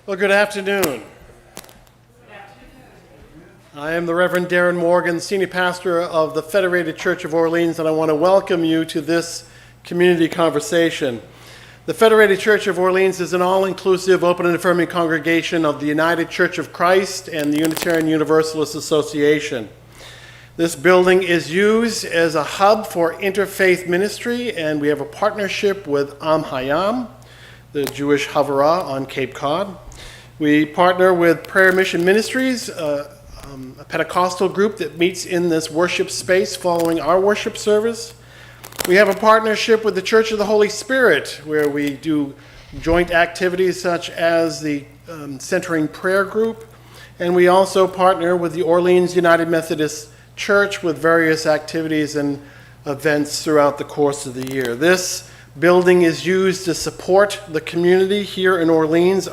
Well, good afternoon. I am the Reverend Darren Morgan, Senior Pastor of the Federated Church of Orleans, and I want to welcome you to this community conversation. The Federated Church of Orleans is an all-inclusive, open and affirming congregation of the United Church of Christ and the Unitarian Universalist Association. This building is used as a hub for interfaith ministry, and we have a partnership with Am Hayam, the Jewish Havurah on Cape Cod. We partner with Prayer Mission Ministries, a Pentecostal group that meets in this worship space following our worship service. We have a partnership with the Church of the Holy Spirit, where we do joint activities such as the Centering Prayer Group, and we also partner with the Orleans United Methodist Church with various activities and events throughout the course of the year. This building is used to support the community here in Orleans.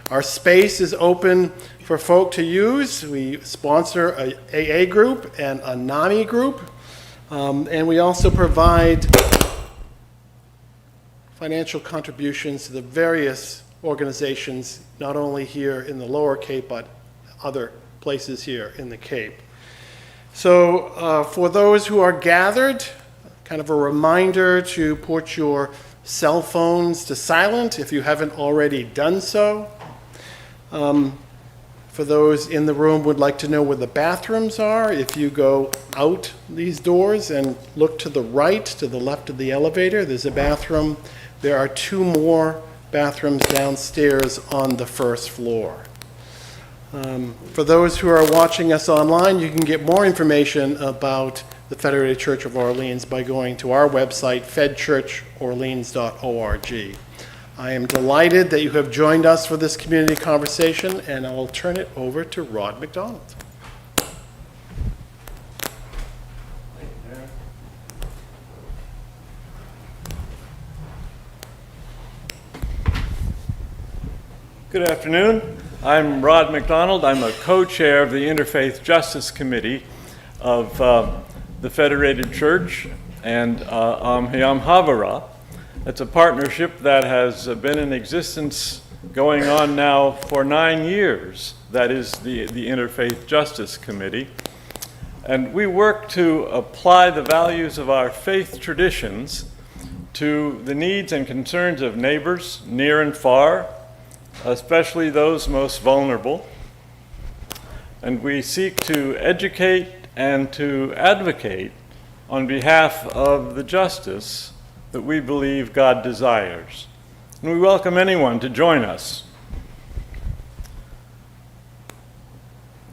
Our space is open for folk to use. We sponsor a AA group and a NAMI group, and we also provide financial contributions to the various organizations, not only here in the Lower Cape, but other places here in the Cape. So for those who are gathered, kind of a reminder to put your cell phones to silent if you haven't already done so. For those in the room would like to know where the bathrooms are, if you go out these doors and look to the right, to the left of the elevator, there's a bathroom. There are 2 more bathrooms downstairs on the first floor. For those who are watching us online, you can get more information about the Federated Church of Orleans by going to our website, fedchurchorleans.org. I am delighted that you have joined us for this community conversation, and I will turn it over to Rod McDonald. Good afternoon. I'm Rod McDonald. I'm a co-chair of the Interfaith Justice Committee of the Federated Church and Am Hayam Havurah. It's a partnership that has been in existence going on now for 9 years. That is the Interfaith Justice Committee. And we work to apply the values of our faith traditions to the needs and concerns of neighbors near and far, especially those most vulnerable. And we seek to educate and to advocate on behalf of the justice that we believe God desires. And we welcome anyone to join us.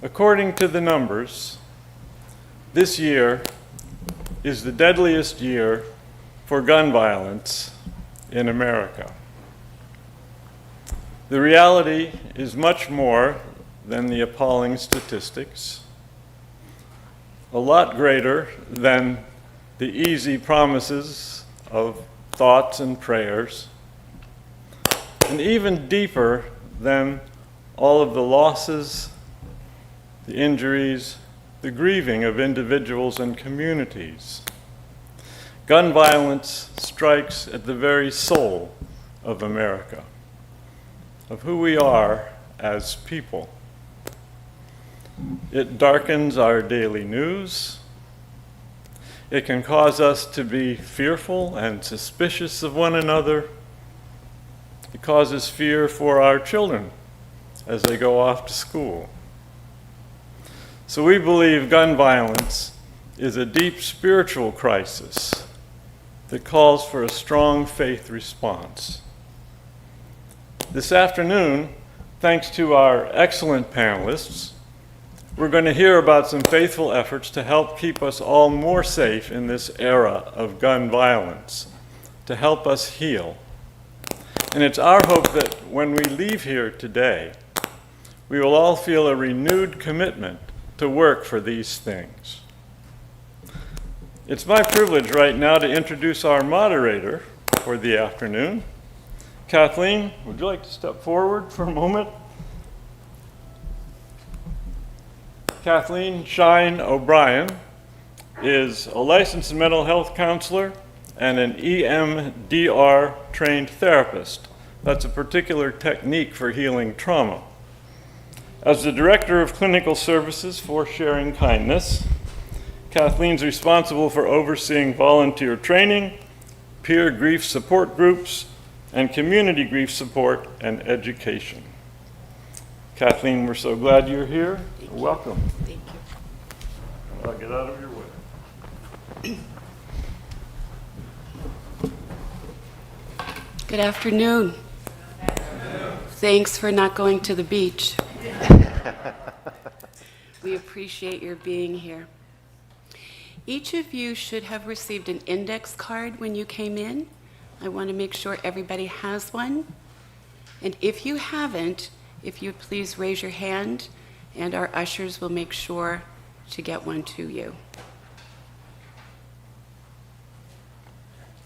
According to the numbers, this year is the deadliest year for gun violence in America. The reality is much more than the appalling statistics, a lot greater than the easy promises of thoughts and prayers, and even deeper than all of the losses, the injuries, the grieving of individuals and communities. Gun violence strikes at the very soul of America, of who we are as people. It darkens our daily news. It can cause us to be fearful and suspicious of one another. It causes fear for our children as they go off to school. So we believe gun violence is a deep spiritual crisis that calls for a strong faith response. This afternoon, thanks to our excellent panelists, we're going to hear about some faithful efforts to help keep us all more safe in this era of gun violence, to help us heal. And it's our hope that when we leave here today, we will all feel a renewed commitment to work for these things. It's my privilege right now to introduce our moderator for the afternoon. Kathleen, would you like to step forward for a moment? Kathleen Shine OBrien is a licensed mental health counselor and an EMDR trained therapist That's a particular technique for healing trauma. As the Director of Clinical Services for Sharing Kindness, Kathleen's responsible for overseeing volunteer training, peer grief support groups, and community grief support and education. Kathleen, we're so glad you're here. Welcome. Thank you. I'll get out of your way. Good afternoon. Thanks for not going to the beach. We appreciate your being here. Each of you should have received an index card when you came in. I want to make sure everybody has one. And if you haven't, if you'd please raise your hand, and our ushers will make sure to get one to you.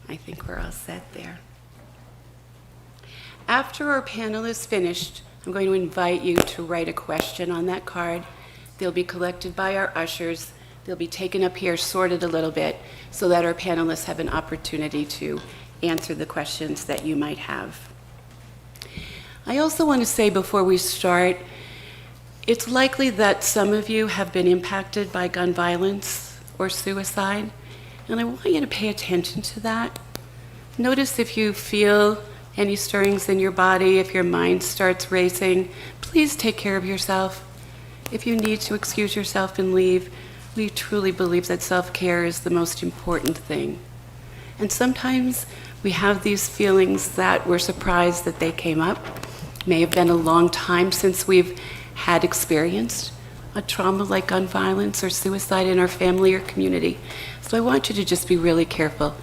I think we're all set there. After our panel is finished, I'm going to invite you to write a question on that card. They'll be collected by our ushers. They'll be taken up here, sorted a little bit, so that our panelists have an opportunity to answer the questions that you might have. I also want to say before we start, it's likely that some of you have been impacted by gun violence or suicide, and I want you to pay attention to that. Notice if you feel any stirrings in your body, if your mind starts racing, please take care of yourself. If you need to excuse yourself and leave, we truly believe that self-care is the most important thing. And sometimes we have these feelings that we're surprised that they came up. May have been a long time since we've had experienced a trauma like gun violence or suicide in our family or community. So I want you to just be really careful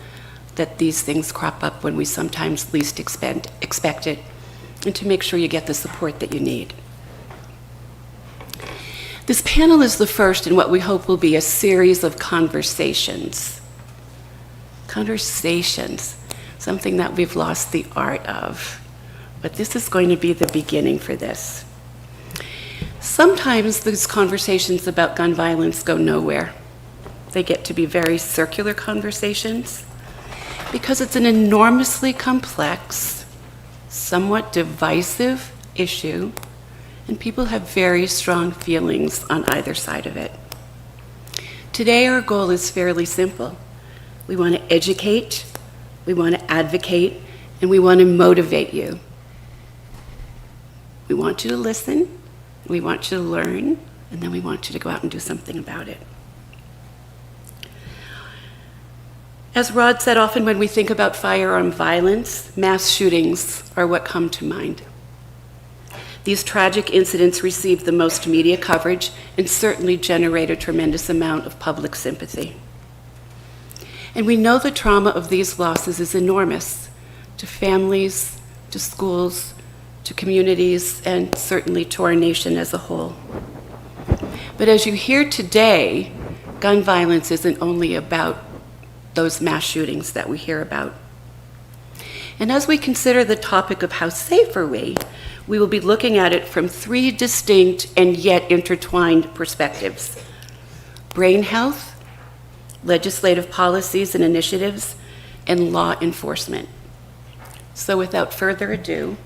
that these things crop up when we sometimes least expect it, and to make sure you get the support that you need. This panel is the first in what we hope will be a series of conversations. Conversations, something that we've lost the art of. But this is going to be the beginning for this. Sometimes these conversations about gun violence go nowhere. They get to be very circular conversations because it's an enormously complex, somewhat divisive issue, and people have very strong feelings on either side of it. Today, our goal is fairly simple. We want to educate, we want to advocate, and we want to motivate you. We want you to listen, we want you to learn, and then we want you to go out and do something about it. As Rod said, often when we think about firearm violence, mass shootings are what come to mind. These tragic incidents receive the most media coverage and certainly generate a tremendous amount of public sympathy. And we know the trauma of these losses is enormous to families, to schools, to communities, and certainly to our nation as a whole. But as you hear today, gun violence isn't only about those mass shootings that we hear about. And as we consider the topic of how safe are we will be looking at it from three distinct and yet intertwined perspectives: brain health, legislative policies and initiatives, and law enforcement. So without further ado,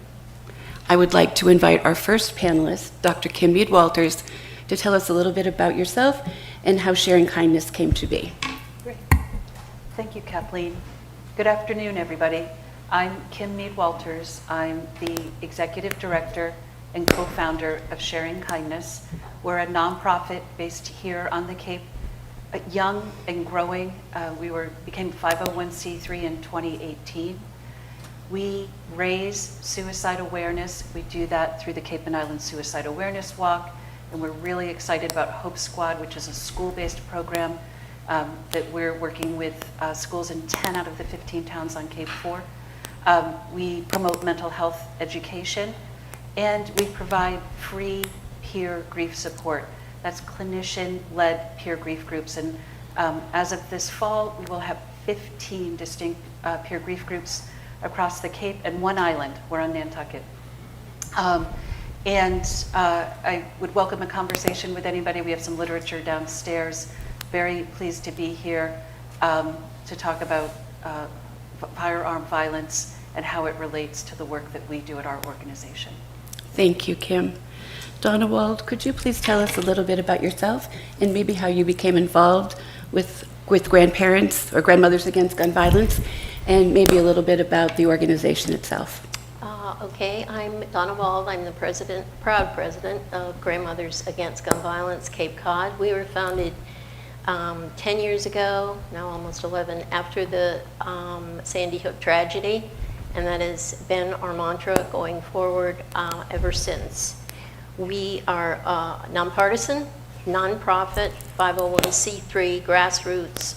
I would like to invite our first panelist, Dr. Kim Mead-Walters, to tell us a little bit about yourself and how Sharing Kindness came to be. Great. Thank you, Kathleen. Good afternoon, everybody. I'm Kim Mead-Walters. I'm the Executive Director and co-founder of Sharing Kindness. We're a nonprofit based here on the Cape, young and growing. We became 501c3 in 2018. We raise suicide awareness. We do that through the Cape and Island Suicide Awareness Walk, and we're really excited about Hope Squad, which is a school-based program that we're working with schools in 10 out of the 15 towns on Cape 4. We promote mental health education, and we provide free peer grief support. That's clinician-led peer grief groups, and as of this fall, we will have 15 distinct peer grief groups across the Cape and one island. We're on Nantucket. I would welcome a conversation with anybody. We have some literature downstairs. Very pleased to be here to talk about firearm violence and how it relates to the work that we do at our organization. Thank you, Kim. Donna, Wald, could you please tell us a little bit about yourself and maybe how you became involved with grandparents or grandmothers against gun violence, and maybe a little bit about the organization itself? Okay, I'm Donna Wald. I'm the proud president of Grandmothers Against Gun Violence, Cape Cod. We were founded 10 years ago, now almost 11, after the Sandy Hook tragedy, and that has been our mantra going forward ever since. We are nonpartisan, nonprofit, 501c3 grassroots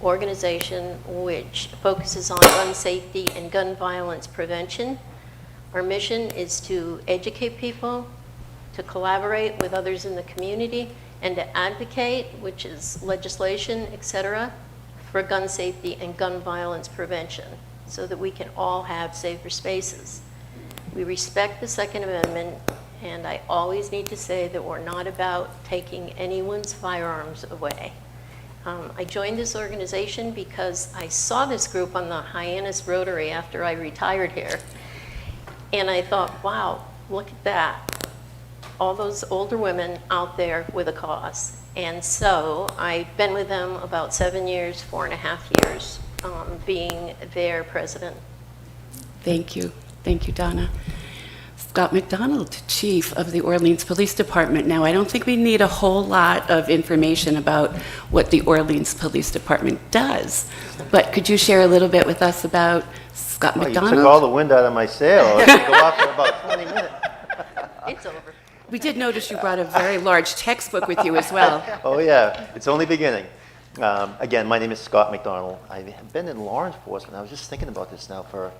organization which focuses on gun safety and gun violence prevention. Our mission is to educate people, to collaborate with others in the community, and to advocate, which is legislation, etc., for gun safety and gun violence prevention so that we can all have safer spaces. We respect the Second Amendment, and I always need to say that we're not about taking anyone's firearms away. I joined this organization because I saw this group on the Hyannis Rotary after I retired here. And I thought, wow, look at that. All those older women out there with a cause. And so I've been with them about 7 years, 4.5 years, being their president. Thank you. Thank you, Donna. Scott McDonald, Chief of the Orleans Police Department. Now, I don't think we need a whole lot of information about what the Orleans Police Department does, but could you share a little bit with us about Scott Well, McDonald? you took all the wind out of my sail. I was going to go off for about 20 minutes. It's over. We did notice you brought a very large textbook with you as well. Oh, yeah. It's only beginning. Again, my name is Scott McDonald. I've been in law enforcement. I was just thinking about this now for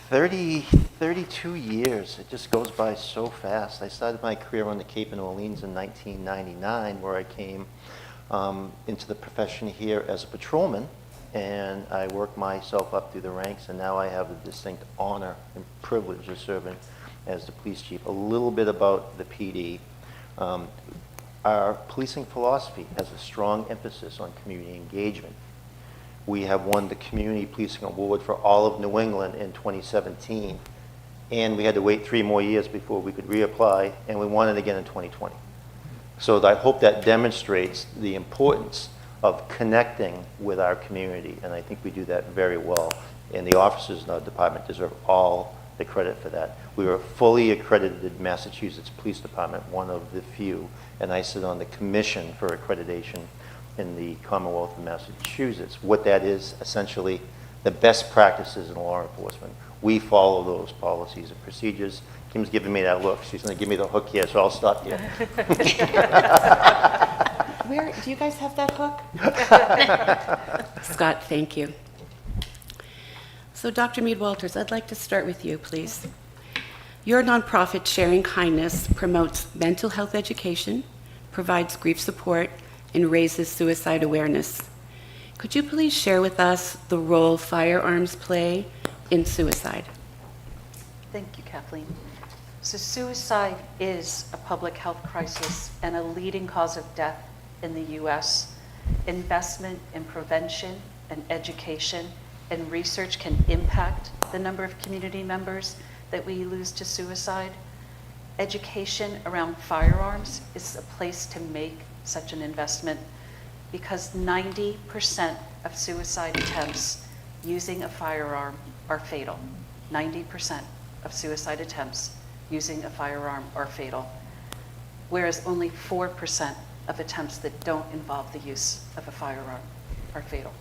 32 years. It just goes by so fast. I started my career on the Cape in Orleans in 1999, where I came into the profession here as a patrolman, and I worked myself up through the ranks, and now I have the distinct honor and privilege of serving as the police chief. A little bit about the PD. Our policing philosophy has a strong emphasis on community engagement. We have won the Community Policing Award for all of New England in 2017, and we had to wait 3 more years before we could reapply, and we won it again in 2020. So I hope that demonstrates the importance of connecting with our community, and I think we do that very well, and the officers in our department deserve all the credit for that. We are a fully accredited Massachusetts Police Department, one of the few, and I sit on the Commission for Accreditation in the Commonwealth of Massachusetts. What that is, essentially, the best practices in law enforcement. We follow those policies and procedures. Kim's giving me that look. She's going to give me the hook here, so I'll stop here. Where, do you guys have that hook? Scott, thank you. So Dr. Mead-Walters, I'd like to start with you, please. Your nonprofit, Sharing Kindness, promotes mental health education, provides grief support, and raises suicide awareness. Could you please share with us the role firearms play in suicide? Thank you, Kathleen. So suicide is a public health crisis and a leading cause of death in the U.S. Investment in prevention and education and research can impact the number of community members that we lose to suicide. Education around firearms is a place to make such an investment because 90% of suicide attempts using a firearm are fatal. 90% of suicide attempts using a firearm are fatal, whereas only 4% of attempts that don't involve the use of a firearm are fatal.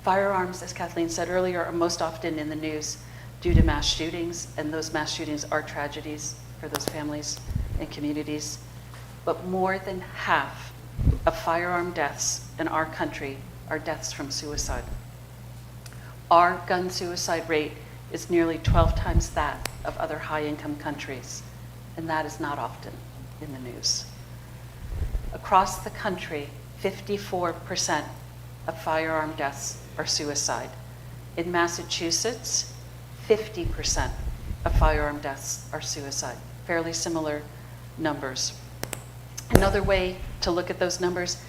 Firearms, as Kathleen said earlier, are most often in the news due to mass shootings, and those mass shootings are tragedies for those families and communities. But more than half of firearm deaths in our country are deaths from suicide. Our gun suicide rate is nearly 12 times that of other high-income countries, and that is not often in the news. Across the country, 54% of firearm deaths are suicide. In Massachusetts, 50% of firearm deaths are suicide. Fairly similar numbers. Another way to look at those numbers,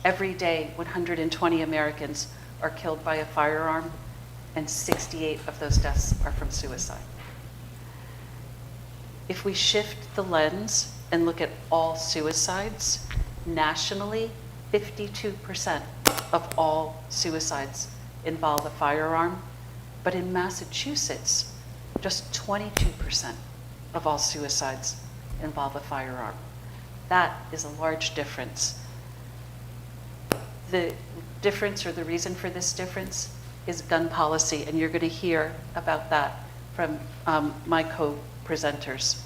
every day 120 Americans are killed by a firearm, and 68 of those deaths are from suicide. If we shift the lens and look at all suicides, nationally, 52% of all suicides involve a firearm, but in Massachusetts, just 22% of all suicides involve a firearm. That is a large difference. The difference, or the reason for this difference, is gun policy, and you're going to hear about that from my co-presenters.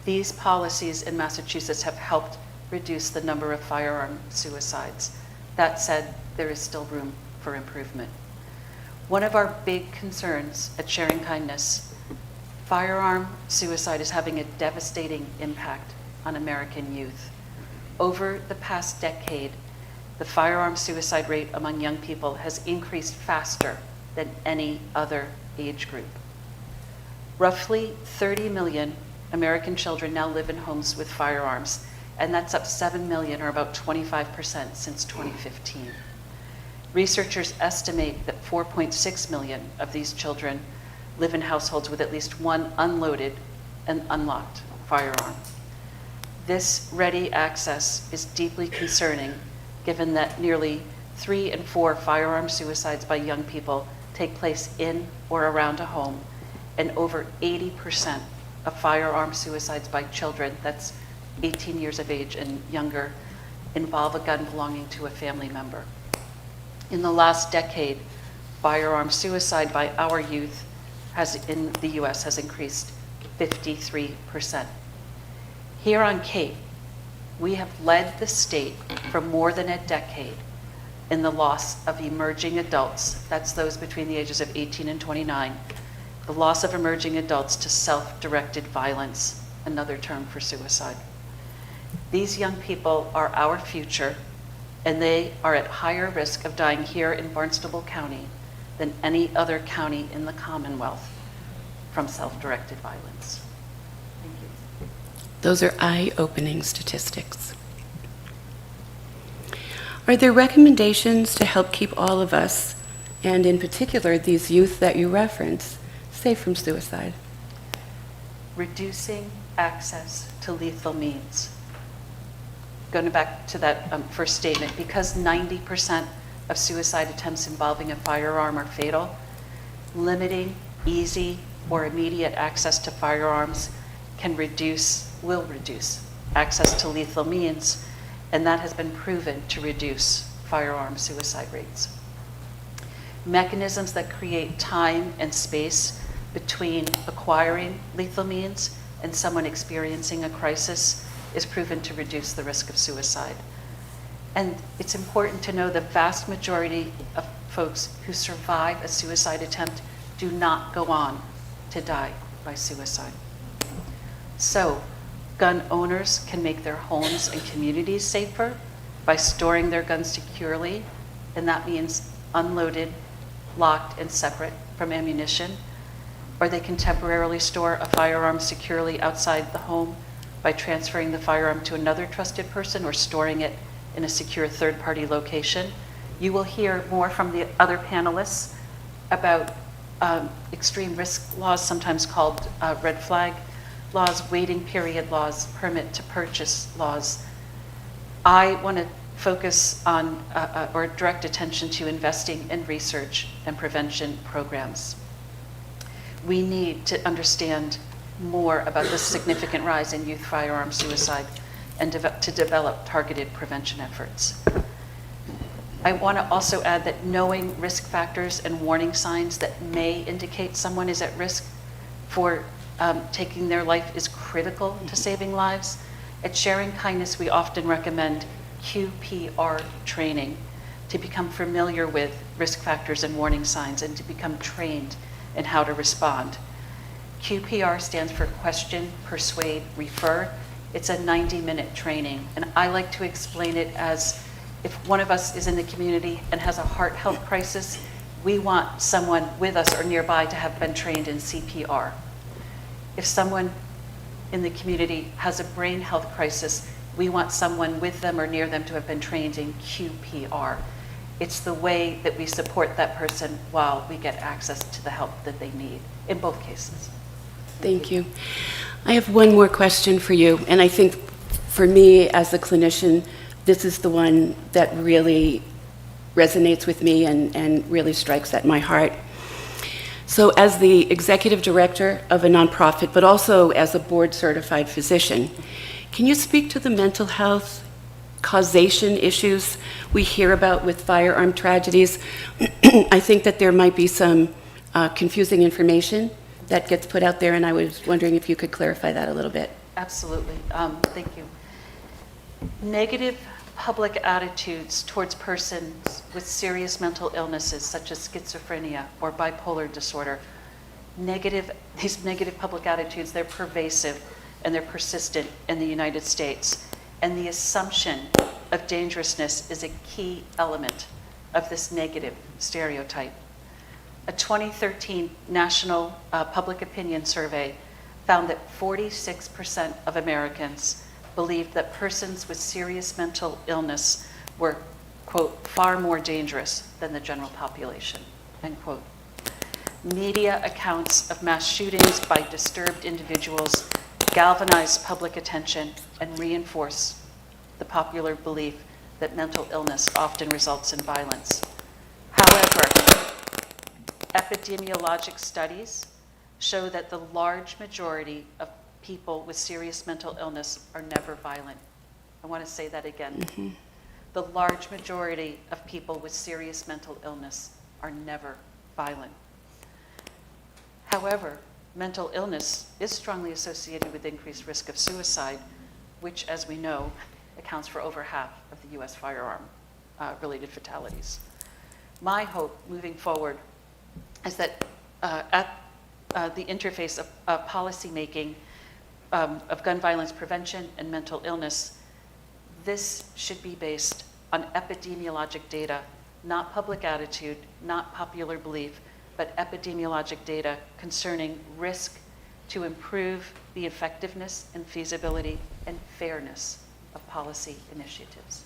These policies in Massachusetts have helped reduce the number of firearm suicides. That said, there is still room for improvement. One of our big concerns at Sharing Kindness, firearm suicide is having a devastating impact on American youth. Over the past decade, the firearm suicide rate among young people has increased faster than any other age group. Roughly 30 million American children now live in homes with firearms, and that's up 7 million, or about 25% since 2015. Researchers estimate that 4.6 million of these children live in households with at least one unloaded and unlocked firearm. This ready access is deeply concerning, given that nearly 3 in 4 firearm suicides by young people take place in or around a home, and over 80% of firearm suicides by children, that's 18 years of age and younger, involve a gun belonging to a family member. In the last decade, firearm suicide by our youth in the US has increased 53%. Here on Cape, we have led the state for more than a decade in the loss of emerging adults, that's those between the ages of 18 and 29, the loss of emerging adults to self-directed violence, another term for suicide. These young people are our future, and they are at higher risk of dying here in Barnstable County than any other county in the Commonwealth from self-directed violence. Thank you. Those are eye-opening statistics. Are there recommendations to help keep all of us, and in particular these youth that you reference, safe from suicide? Reducing access to lethal means. Going back to that first statement, because 90% of suicide attempts involving a firearm are fatal, limiting easy or immediate access to firearms will reduce access to lethal means, and that has been proven to reduce firearm suicide rates. Mechanisms that create time and space between acquiring lethal means and someone experiencing a crisis is proven to reduce the risk of suicide. And it's important to know the vast majority of folks who survive a suicide attempt do not go on to die by suicide. So, gun owners can make their homes and communities safer by storing their guns securely, and that means unloaded, locked, and separate from ammunition. Or they can temporarily store a firearm securely outside the home by transferring the firearm to another trusted person or storing it in a secure third-party location. You will hear more from the other panelists about extreme risk laws, sometimes called red flag laws, waiting period laws, permit to purchase laws. I want to focus on or direct attention to investing in research and prevention programs. We need to understand more about the significant rise in youth firearm suicide and to develop targeted prevention efforts. I want to also add that knowing risk factors and warning signs that may indicate someone is at risk for taking their life is critical to saving lives. At Sharing Kindness, we often recommend QPR training to become familiar with risk factors and warning signs and to become trained in how to respond. QPR stands for Question, Persuade, Refer. It's a 90-minute training, and I like to explain it as if one of us is in the community and has a heart health crisis, we want someone with us or nearby to have been trained in CPR. If someone in the community has a brain health crisis, we want someone with them or near them to have been trained in QPR. It's the way that we support that person while we get access to the help that they need in both cases. Thank you. I have one more question for you, and I think for me as a clinician, this is the one that really resonates with me and really strikes at my heart. So as the executive director of a nonprofit, but also as a board-certified physician, can you speak to the mental health causation issues we hear about with firearm tragedies? I think that there might be some confusing information that gets put out there, and I was wondering if you could clarify that a little bit. Absolutely. Thank you. Negative public attitudes towards persons with serious mental illnesses such as schizophrenia or bipolar disorder, these negative public attitudes, they're pervasive and they're persistent in the United States. And the assumption of dangerousness is a key element of this negative stereotype. A 2013 National Public Opinion Survey found that 46% of Americans believed that persons with serious mental illness were, quote, far more dangerous than the general population, end quote. Media accounts of mass shootings by disturbed individuals galvanize public attention and reinforce the popular belief that mental illness often results in violence. However, epidemiologic studies show that the large majority of people with serious mental illness are never violent. I want to say that again. Mm-hmm. The large majority of people with serious mental illness are never violent. However, mental illness is strongly associated with increased risk of suicide, which, as we know, accounts for over half of the US firearm related fatalities. My hope moving forward is that at the interface of policymaking of gun violence prevention and mental illness, this should be based on epidemiologic data, not public attitude, not popular belief, but epidemiologic data concerning risk to improve the effectiveness and feasibility and fairness of policy initiatives.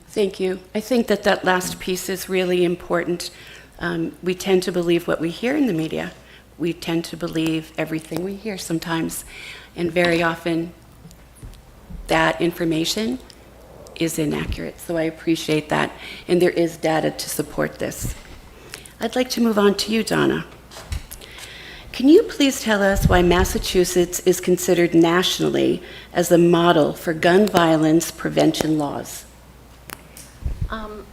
Thank you. I think that that last piece is really important. We tend to believe what we hear in the media. We tend to believe everything we hear sometimes, and very often that information is inaccurate. So I appreciate that, and there is data to support this. I'd like to move on to you, Donna. Can you please tell us why Massachusetts is considered nationally as a model for gun violence prevention laws?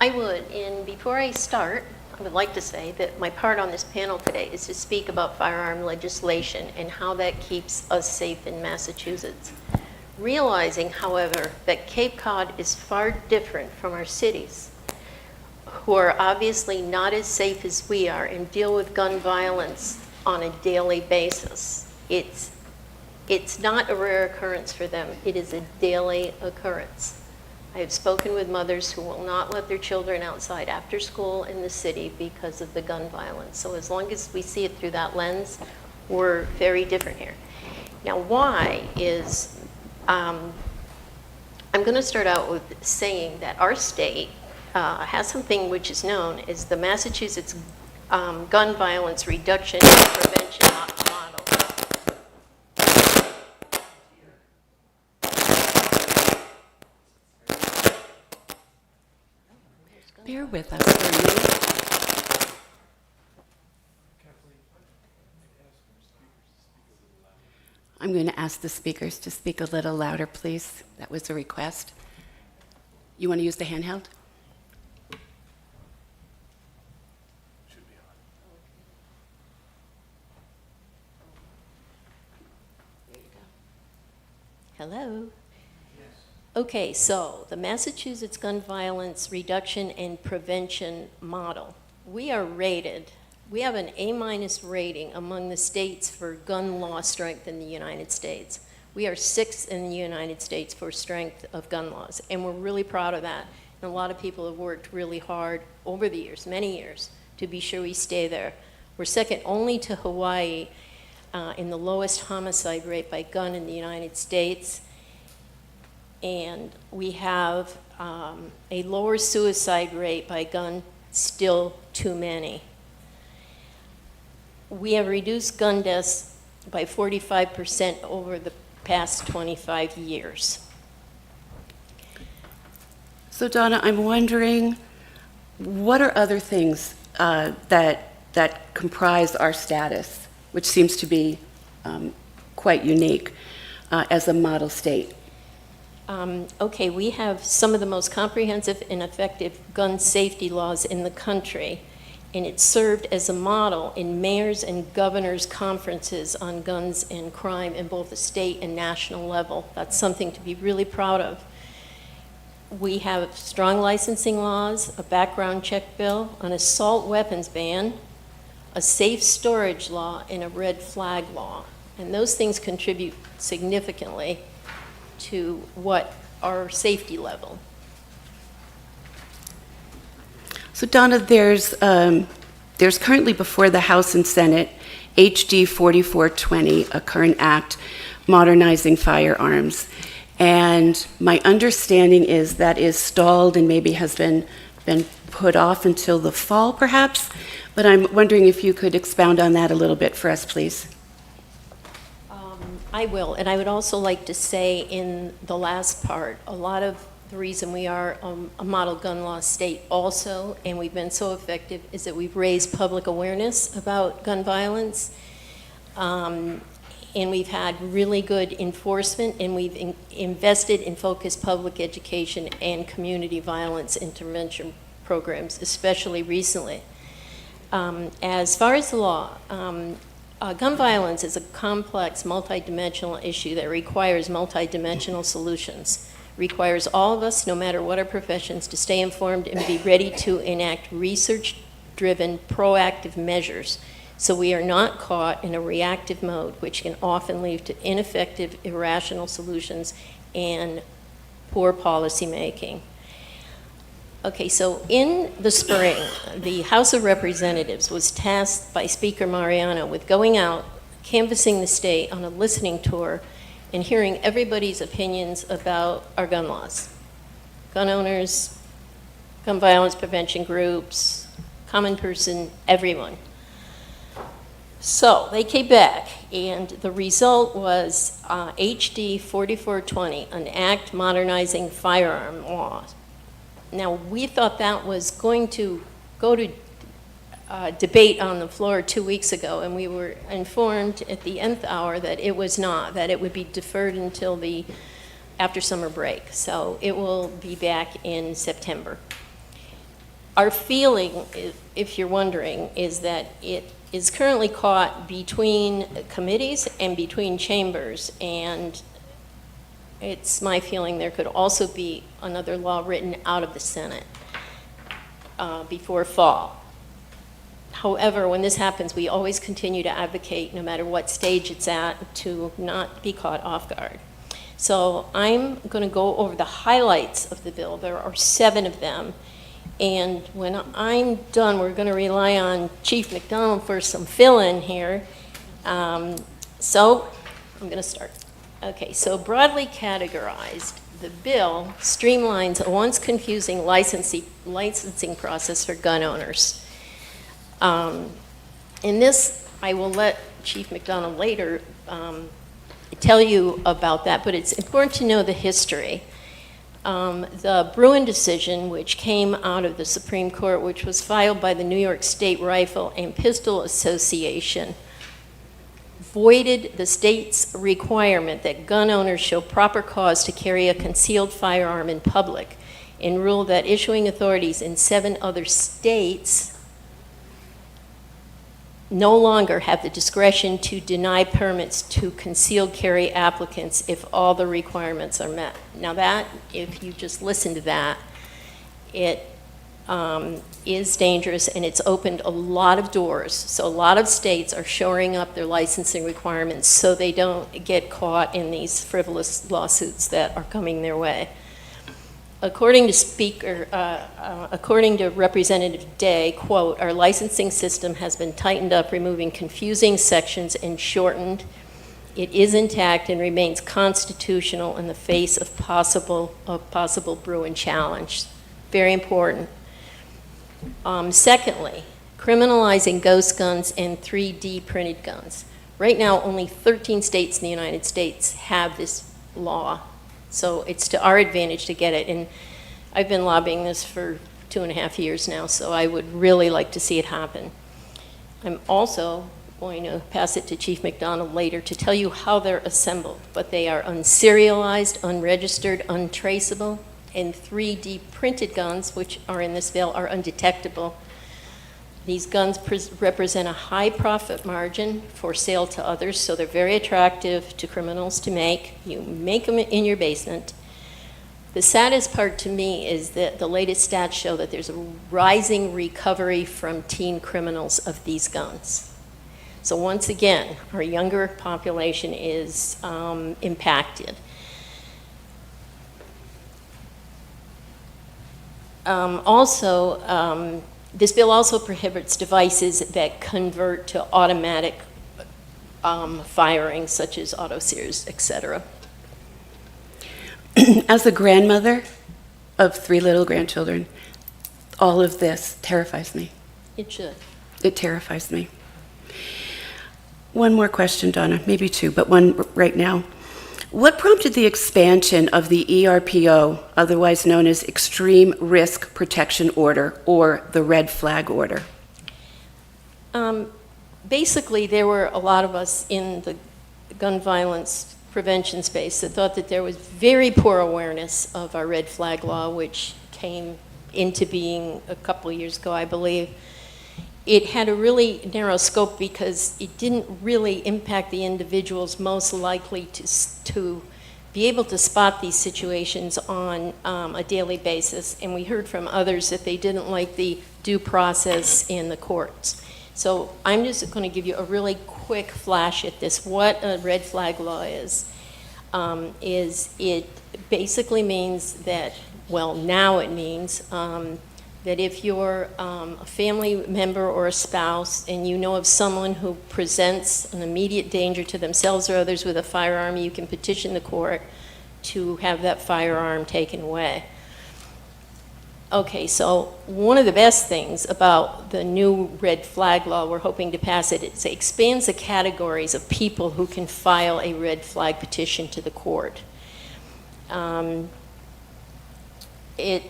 I would, and before I start, I would like to say that my part on this panel today is to speak about firearm legislation and how that keeps us safe in Massachusetts. Realizing, however, that Cape Cod is far different from our cities, who are obviously not as safe as we are and deal with gun violence on a daily basis. It's not a rare occurrence for them. It is a daily occurrence. I have spoken with mothers who will not let their children outside after school in the city because of the gun violence. So as long as we see it through that lens, we're very different here. Now, why is, I'm going to start out with saying that our state has something which is known as the Massachusetts Gun Violence Reduction and Prevention Model. Bear with us for a minute. I'm going to ask the speakers to speak a little louder, please. That was a request. You want to use the handheld? Hello? Okay, so the Massachusetts Gun Violence Reduction and Prevention Model. We are rated, we have an A- rating among the states for gun law strength in the United States. We are 6th in the United States for strength of gun laws, and we're really proud of that. And a lot of people have worked really hard over the years, many years, to be sure we stay there. We're second only to Hawaii in the lowest homicide rate by gun in the United States. And we have a lower suicide rate by gun, still too many. We have reduced gun deaths by 45% over the past 25 years. So Donna, I'm wondering, what are other things that comprise our status, which seems to be quite unique as a model state? Okay, we have some of the most comprehensive and effective gun safety laws in the country, and it served as a model in mayors' and governors' conferences on guns and crime in both the state and national level. That's something to be really proud of. We have strong licensing laws, a background check bill, an assault weapons ban, a safe storage law, and a red flag law. And those things contribute significantly to what our safety level. So Donna, there's currently before the House and Senate HD 4420, a current act modernizing firearms. And my understanding is that is stalled and maybe has been put off until the fall, perhaps. But I'm wondering if you could expound on that a little bit for us, please. I will, and I would also like to say in the last part, a lot of the reason we are a model gun law state also, and we've been so effective, is that we've raised public awareness about gun violence, and we've had really good enforcement, and we've invested in focused public education and community violence intervention programs, especially recently. As far as the law, gun violence is a complex, multidimensional issue that requires multidimensional solutions. Requires all of us, no matter what our professions, to stay informed and be ready to enact research-driven, proactive measures so we are not caught in a reactive mode, which can often lead to ineffective, irrational solutions and poor policy making. Okay, so in the spring, the House of Representatives was tasked by Speaker Mariano with going out, canvassing the state on a listening tour, and hearing everybody's opinions about our gun laws. Gun owners, gun violence prevention groups, common person, everyone. So they came back, and the result was HD 4420, an act modernizing firearm laws. Now, we thought that was going to go to debate on the floor 2 weeks ago, and we were informed at the nth hour that it was not, that it would be deferred until the after summer break. So it will be back in September. Our feeling, if you're wondering, is that it is currently caught between committees and between chambers, and it's my feeling there could also be another law written out of the Senate before fall. However, when this happens, we always continue to advocate, no matter what stage it's at, to not be caught off guard. So I'm going to go over the highlights of the bill. There are 7 of them. And when I'm done, we're going to rely on Chief McDonald for some fill-in here. So I'm going to start. Okay, so broadly categorized, the bill streamlines a once confusing licensing process for gun owners. In this, I will let Chief McDonald later tell you about that, but it's important to know the history. The Bruin decision, which came out of the Supreme Court, which was filed by the New York State Rifle and Pistol Association, voided the state's requirement that gun owners show proper cause to carry a concealed firearm in public, and ruled that issuing authorities in 7 other states no longer have the discretion to deny permits to concealed carry applicants if all the requirements are met. Now that, if you just listen to that, it is dangerous, and it's opened a lot of doors. So a lot of states are shoring up their licensing requirements so they don't get caught in these frivolous lawsuits that are coming their way. According to Representative Day, quote, "Our licensing system has been tightened up, removing confusing sections and shortened It is intact and remains constitutional in the face of possible Bruin challenge. Very important. Secondly, criminalizing ghost guns and 3D printed guns. Right now, only 13 states in the United States have this law, so it's to our advantage to get it. And I've been lobbying this for 2.5 years now, so I would really like to see it happen. I'm also going to pass it to Chief McDonald later to tell you how they're assembled, but they are unserialized, unregistered, untraceable, and 3D printed guns, which are in this bill, are undetectable. These guns represent a high profit margin for sale to others, so they're very attractive to criminals to make. You make them in your basement. The saddest part to me is that the latest stats show that there's a rising recovery from teen criminals of these guns. So once again, our younger population is impacted. This bill also prohibits devices that convert to automatic firing, such as autosears, etc. As a grandmother of 3 little grandchildren, all of this terrifies me. It should. It terrifies me. One more question, Donna, maybe 2, but one right now. What prompted the expansion of the ERPO, otherwise known as Extreme Risk Protection Order, or the Red Flag Order? Basically, there were a lot of us in the gun violence prevention space that thought that there was very poor awareness of our red flag law, which came into being a couple of years ago, I believe. It had a really narrow scope because it didn't really impact the individuals most likely to be able to spot these situations on a daily basis. And we heard from others that they didn't like the due process in the courts. So I'm just going to give you a really quick flash at this. What a red flag law is it basically means that, well, now it means that if you're a family member or a spouse and you know of someone who presents an immediate danger to themselves or others with a firearm, you can petition the court to have that firearm taken away. Okay, so one of the best things about the new red flag law, we're hoping to pass it, it expands the categories of people who can file a red flag petition to the court. It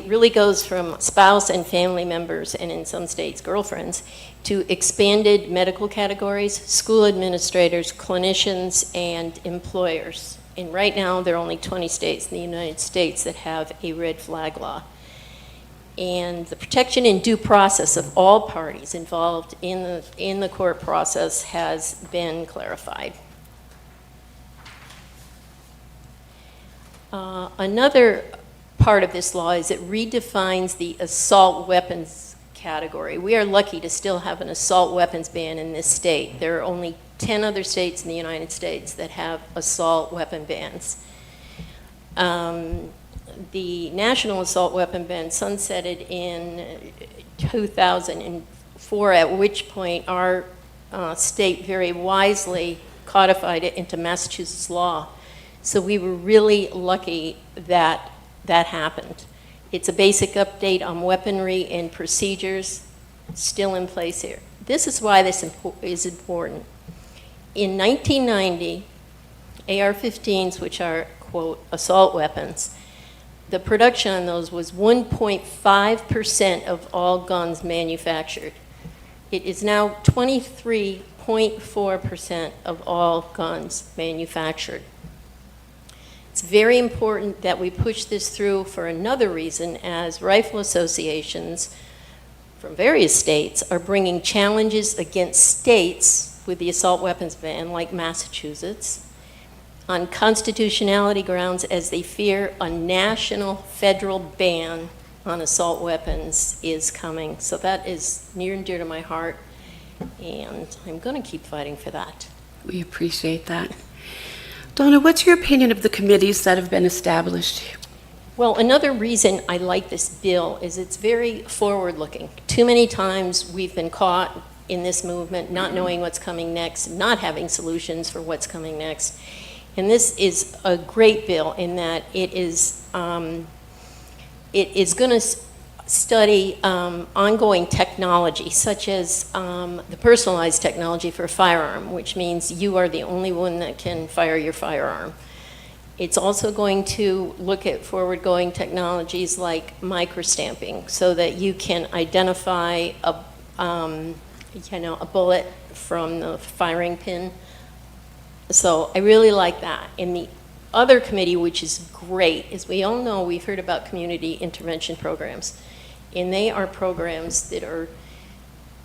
really goes from spouse and family members, and in some states, girlfriends, to expanded medical categories, school administrators, clinicians, and employers. And right now, there are only 20 states in the United States that have a red flag law. And the protection and due process of all parties involved in the court process has been clarified. Another part of this law is it redefines the assault weapons category. We are lucky to still have an assault weapons ban in this state. There are only 10 other states in the United States that have assault weapon bans. The national assault weapon ban sunsetted in 2004, at which point our state very wisely codified it into Massachusetts law. So we were really lucky that that happened. It's a basic update on weaponry and procedures still in place here. This is why this is important. In 1990, AR-15s, which are, quote, assault weapons, the production on those was 1.5% of all guns manufactured. It is now 23.4% of all guns manufactured. It's very important that we push this through for another reason, as rifle associations from various states are bringing challenges against states with the assault weapons ban, like Massachusetts, on constitutionality grounds, as they fear a national federal ban on assault weapons is coming. So that is near and dear to my heart, and I'm going to keep fighting for that. We appreciate that. Donna, what's your opinion of the committees that have been established? Well, another reason I like this bill is it's very forward-looking. Too many times we've been caught in this movement, not knowing what's coming next, not having solutions for what's coming next. And this is a great bill in that it is going to study ongoing technology, such as the personalized technology for a firearm, which means you are the only one that can fire your firearm. It's also going to look at forward-going technologies like microstamping, so that you can identify a bullet from the firing pin. So I really like that. And the other committee, which is great, is we all know, we've heard about community intervention programs. And they are programs that are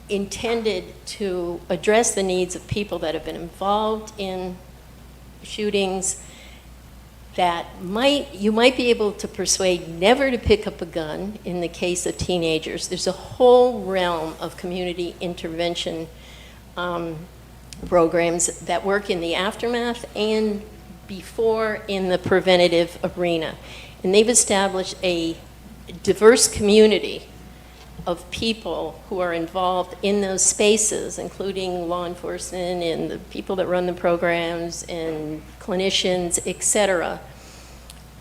intended to address the needs of people that have been involved in shootings, that you might be able to persuade never to pick up a gun in the case of teenagers. There's a whole realm of community intervention programs that work in the aftermath and before in the preventative arena. And they've established a diverse community of people who are involved in those spaces, including law enforcement and the people that run the programs and clinicians, et cetera,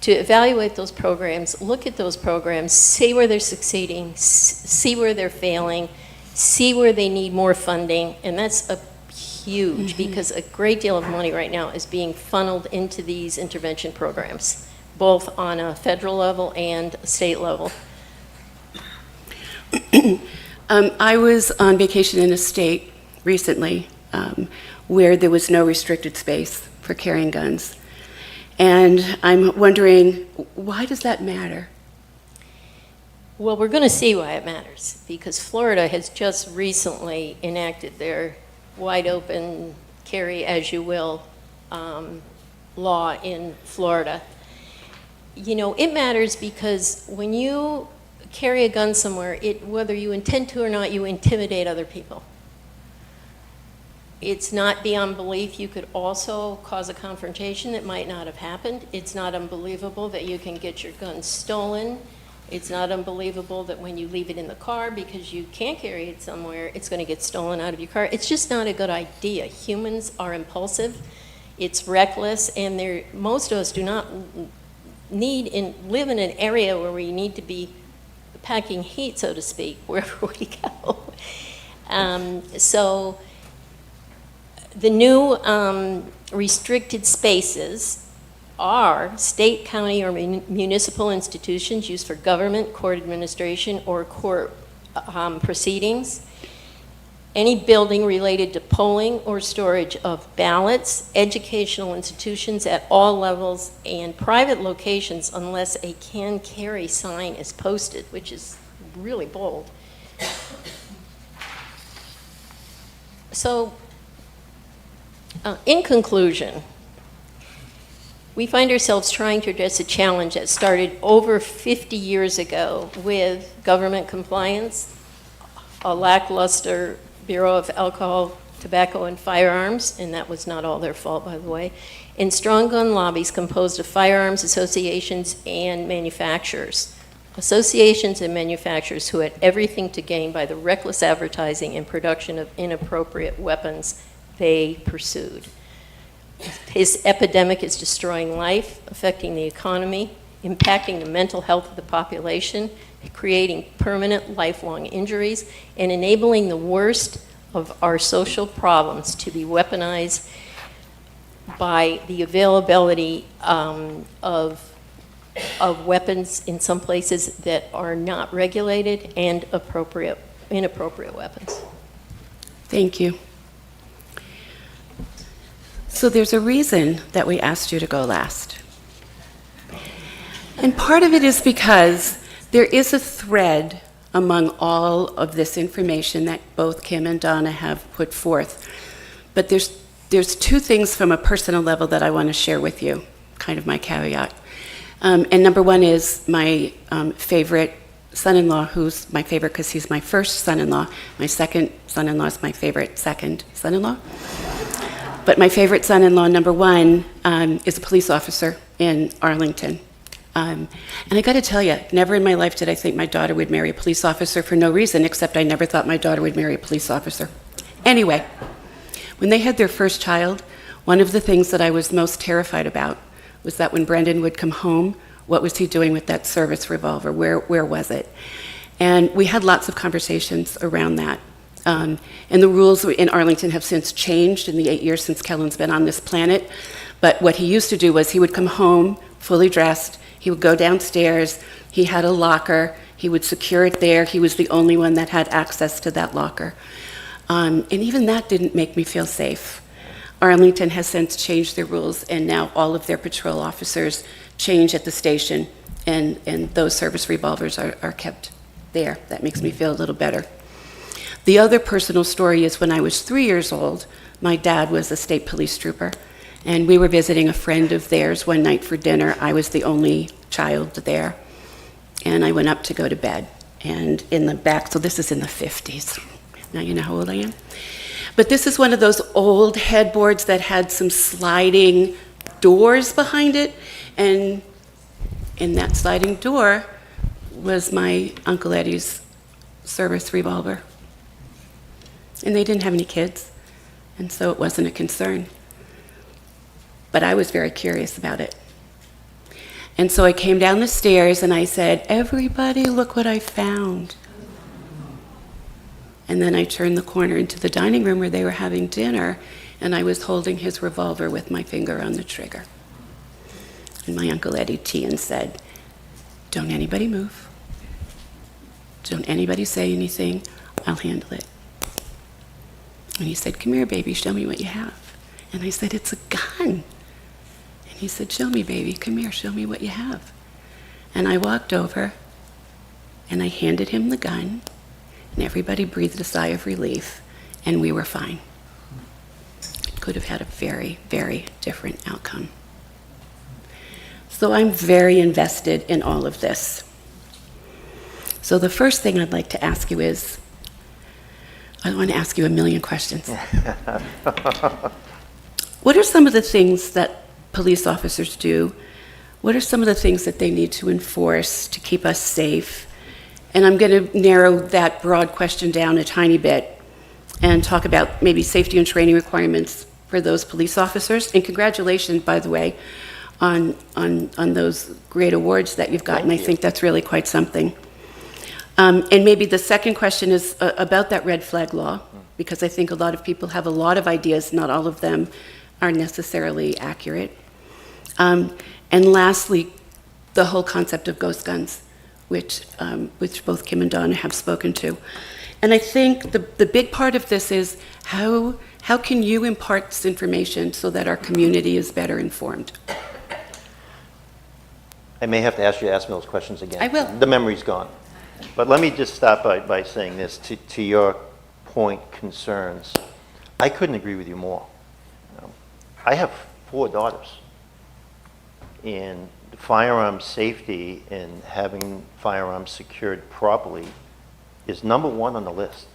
to evaluate those programs, look at those programs, see where they're succeeding, see where they're failing, see where they need more funding. And that's a huge, because a great deal of money right now is being funneled into these intervention programs, both on a federal level and a state level. I was on vacation in a state recently where there was no restricted space for carrying guns. And I'm wondering, why does that matter? Well, we're going to see why it matters, because Florida has just recently enacted their wide open carry as you will law in Florida. You know, it matters because when you carry a gun somewhere, whether you intend to or not, you intimidate other people. It's not beyond belief you could also cause a confrontation that might not have happened. It's not unbelievable that you can get your gun stolen. It's not unbelievable that when you leave it in the car because you can't carry it somewhere, it's going to get stolen out of your car. It's just not a good idea. Humans are impulsive. It's reckless, and most of us do not live in an area where we need to be packing heat, so to speak, wherever we go. So the new restricted spaces are state, county, or municipal institutions used for government, court administration, or court proceedings. Any building related to polling or storage of ballots, educational institutions at all levels, and private locations unless a can carry sign is posted, which is really bold. So, in conclusion, we find ourselves trying to address a challenge that started over 50 years ago with government compliance, a lackluster Bureau of Alcohol, Tobacco, and Firearms, and that was not all their fault, by the way, and strong gun lobbies composed of firearms associations and manufacturers. Associations and manufacturers who had everything to gain by the reckless advertising and production of inappropriate weapons they pursued. This epidemic is destroying life, affecting the economy, impacting the mental health of the population, creating permanent lifelong injuries, and enabling the worst of our social problems to be weaponized by the availability of weapons in some places that are not regulated and inappropriate weapons. Thank you. So there's a reason that we asked you to go last. And part of it is because there is a thread among all of this information that both Kim and Donna have put forth. But there's two things from a personal level that I want to share with you, kind of my caveat. And number one is my favorite son-in-law, who's my favorite because he's my first son-in-law. My second son-in-law is my favorite second son-in-law. But my favorite son-in-law, number one, is a police officer in Arlington. And I got to tell you, never in my life did I think my daughter would marry a police officer for no reason, except I never thought my daughter would marry a police officer. Anyway, when they had their first child, one of the things that I was most terrified about was that when Brendan would come home, what was he doing with that service revolver? Where was it? And we had lots of conversations around that. And the rules in Arlington have since changed in the 8 years since Kellen's been on this planet. But what he used to do was he would come home fully dressed, he would go downstairs, he had a locker, he would secure it there, he was the only one that had access to that locker. And even that didn't make me feel safe. Arlington has since changed their rules, and now all of their patrol officers change at the station, and those service revolvers are kept there. That makes me feel a little better. The other personal story is when I was 3 years old, my dad was a state police trooper, and we were visiting a friend of theirs one night for dinner. I was the only child there, and I went up to go to bed. And in the back, so this is in the 50s. Now you know how old I am. But this is one of those old headboards that had some sliding doors behind it, and in that sliding door was my Uncle Eddie's service revolver. And they didn't have any kids, and so it wasn't a concern. But I was very curious about it. And so I came down the stairs and I said, "Everybody, look what I found." And then I turned the corner into the dining room where they were having dinner, and I was holding his revolver with my finger on the trigger. And my Uncle Eddie Tian said, "Don't anybody move. Don't anybody say anything. I'll handle it." And he said, "Come here, baby, show me what you have." And I said, "It's a gun." And he said, "Show me, baby, come here, show me what you have." And I walked over, and I handed him the gun, and everybody breathed a sigh of relief, and we were fine. It could have had a very, very different outcome. So I'm very invested in all of this. So the first thing I'd like to ask you is, I want to ask you a million questions. What are some of the things that police officers do? What are some of the things that they need to enforce to keep us safe? And I'm going to narrow that broad question down a tiny bit and talk about maybe safety and training requirements for those police officers. And congratulations, by the way, on those great awards that you've gotten. I think that's really quite something. And maybe the second question is about that red flag law, because I think a lot of people have a lot of ideas, not all of them are necessarily accurate. And lastly, the whole concept of ghost guns, which both Kim and Donna have spoken to. And I think the big part of this is how can you impart this information so that our community is better informed? I may have to ask you to ask me those questions again. I will. The memory's gone. But let me just start by saying this, to your point, concerns. I couldn't agree with you more. I have 4 daughters, and firearm safety and having firearms secured properly is #1 on the list.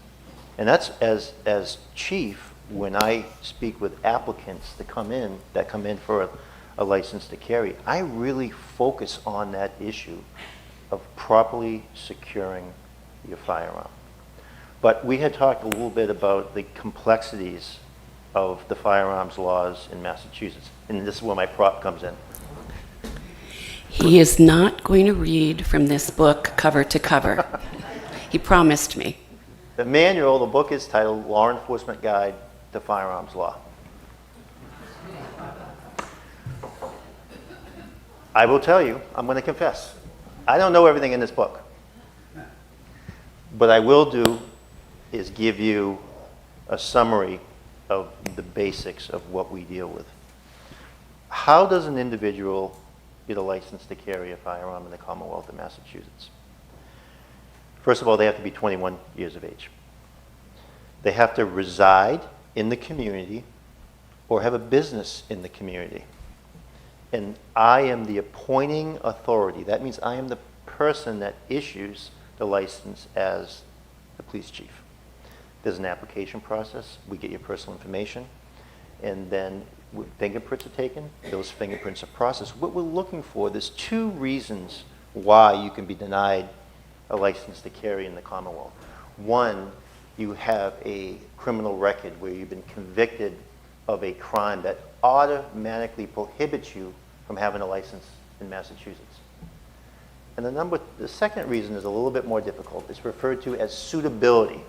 And that's, as chief, when I speak with applicants that come in for a license to carry, I really focus on that issue of properly securing your firearm. But we had talked a little bit about the complexities of the firearms laws in Massachusetts, and this is where my prop comes in. He is not going to read from this book cover to cover. He promised me. The manual, the book is titled Law Enforcement Guide to Firearms Law. I will tell you, I'm going to confess, I don't know everything in this book. What I will do is give you a summary of the basics of what we deal with. How does an individual get a license to carry a firearm in the Commonwealth of Massachusetts? First of all, they have to be 21 years of age. They have to reside in the community or have a business in the community. And I am the appointing authority. That means I am the person that issues the license as the police chief. There's an application process. We get your personal information, and then fingerprints are taken. Those fingerprints are processed. What we're looking for, there's 2 reasons why you can be denied a license to carry in the Commonwealth. One you have a criminal record where you've been convicted of a crime that automatically prohibits you from having a license in Massachusetts. And the second reason is a little bit more difficult. It's referred to as suitability.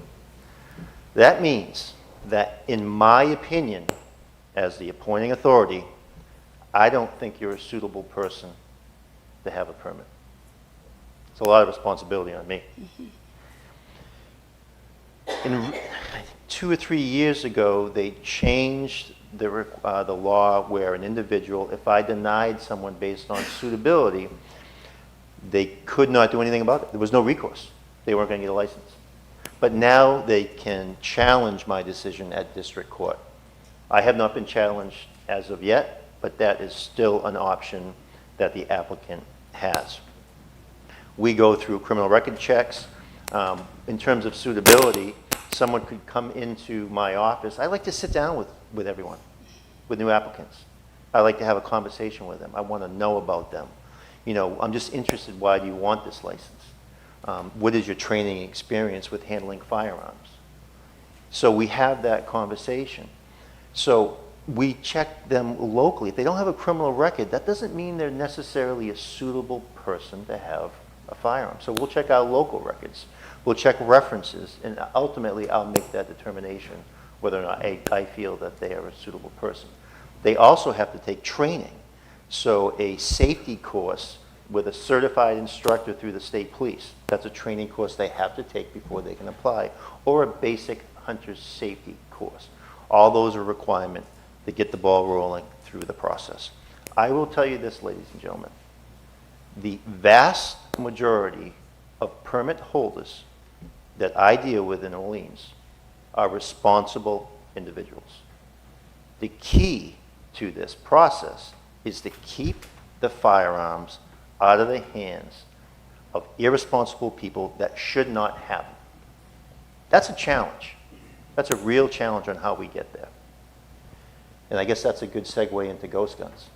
That means that, in my opinion, as the appointing authority, I don't think you're a suitable person to have a permit. It's a lot of responsibility on me. In 2 or 3 years ago, they changed the law where an individual, if I denied someone based on suitability, they could not do anything about it. There was no recourse. They weren't going to get a license. But now they can challenge my decision at district court. I have not been challenged as of yet, but that is still an option that the applicant has. We go through criminal record checks. In terms of suitability, someone could come into my office. I like to sit down with everyone, with new applicants. I like to have a conversation with them. I want to know about them. You know, I'm just interested, why do you want this license? What is your training experience with handling firearms? So we have that conversation. So we check them locally. If they don't have a criminal record, that doesn't mean they're necessarily a suitable person to have a firearm. So we'll check our local records. We'll check references, and ultimately I'll make that determination whether or not I feel that they are a suitable person. They also have to take training. So a safety course with a certified instructor through the state police, that's a training course they have to take before they can apply, or a basic hunter's safety course. All those are requirements to get the ball rolling through the process. I will tell you this, ladies and gentlemen, the vast majority of permit holders that I deal with in Orleans are responsible individuals. The key to this process is to keep the firearms out of the hands of irresponsible people that should not have them. That's a challenge. That's a real challenge on how we get there. And I guess that's a good segue into ghost guns.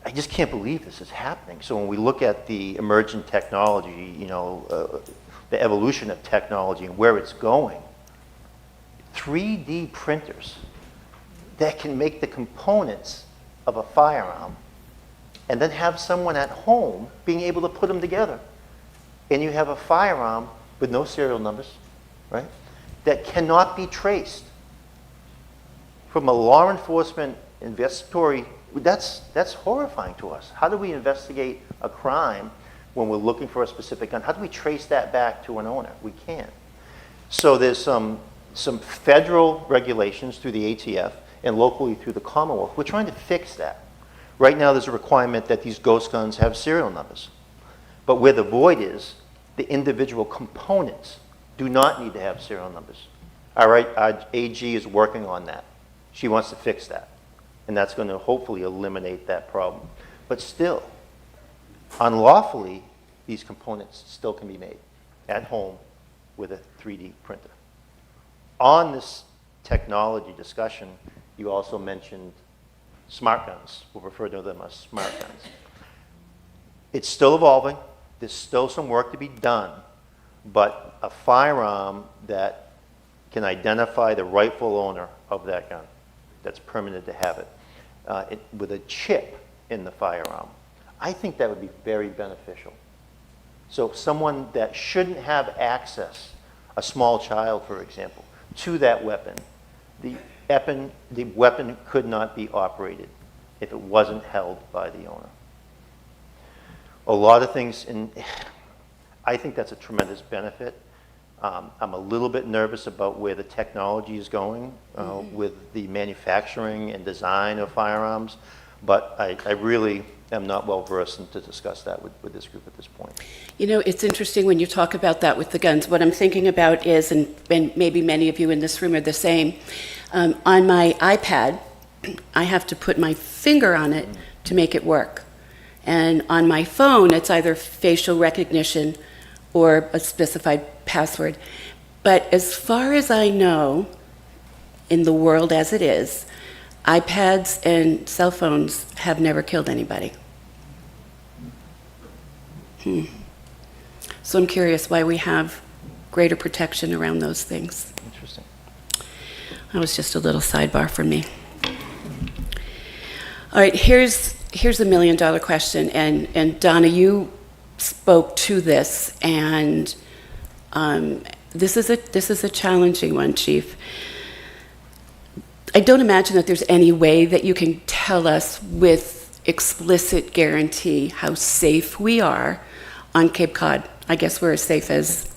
I just can't believe this is happening. So when we look at the emergent technology, you know, the evolution of technology and where it's going, 3D printers that can make the components of a firearm and then have someone at home being able to put them together. And you have a firearm with no serial numbers, right, that cannot be traced. From a law enforcement investigatory, that's horrifying to us. How do we investigate a crime when we're looking for a specific gun? How do we trace that back to an owner? We can't. So there's some federal regulations through the ATF and locally through the Commonwealth. We're trying to fix that. Right now there's a requirement that these ghost guns have serial numbers. But where the void is, the individual components do not need to have serial numbers. All right, our AG is working on that. She wants to fix that. And that's going to hopefully eliminate that problem. But still, unlawfully, these components still can be made at home with a 3D printer. On this technology discussion, you also mentioned smart guns. We'll refer to them as smart guns. It's still evolving. There's still some work to be done. But a firearm that can identify the rightful owner of that gun, that's permitted to have it, with a chip in the firearm, I think that would be very beneficial. So someone that shouldn't have access, a small child, for example, to that weapon, the weapon could not be operated if it wasn't held by the owner. A lot of things, I think that's a tremendous benefit. I'm a little bit nervous about where the technology is going with the manufacturing and design of firearms, but I really am not well versed to discuss that with this group at this point. You know, it's interesting when you talk about that with the guns. What I'm thinking about is, and maybe many of you in this room are the same, on my iPad, I have to put my finger on it to make it work. And on my phone, it's either facial recognition or a specified password. But as far as I know, in the world as it is, iPads and cell phones have never killed anybody. So I'm curious why we have greater protection around those things. Interesting. That was just a little sidebar for me. All right, here's a $1 million question, and Donna, you spoke to this, and this is a challenging one, Chief. I don't imagine that there's any way that you can tell us with explicit guarantee how safe we are on Cape Cod. I guess we're as safe as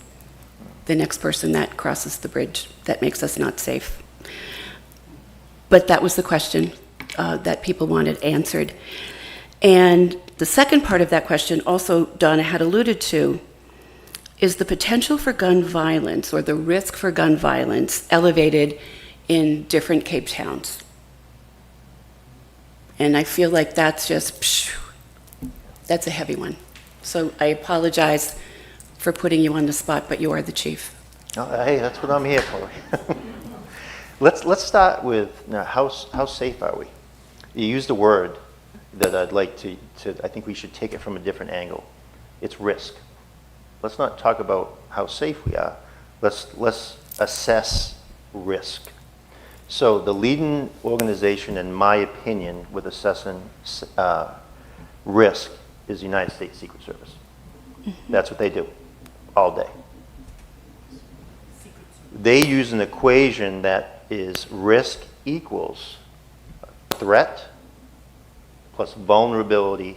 the next person that crosses the bridge that makes us not safe. But that was the question that people wanted answered. And the second part of that question, also Donna had alluded to, is the potential for gun violence or the risk for gun violence elevated in different Cape towns. And I feel like that's just, that's a heavy one. So I apologize for putting you on the spot, but you are the chief. Oh, hey, that's what I'm here for. Let's start with how safe are we? You used a word that I'd like to I think we should take it from a different angle. It's risk. Let's not talk about how safe we are. Let's assess risk. So the leading organization, in my opinion, with assessing risk is the United States Secret Service. Mm-hmm. That's what they do all day. They use an equation that is risk equals threat plus vulnerability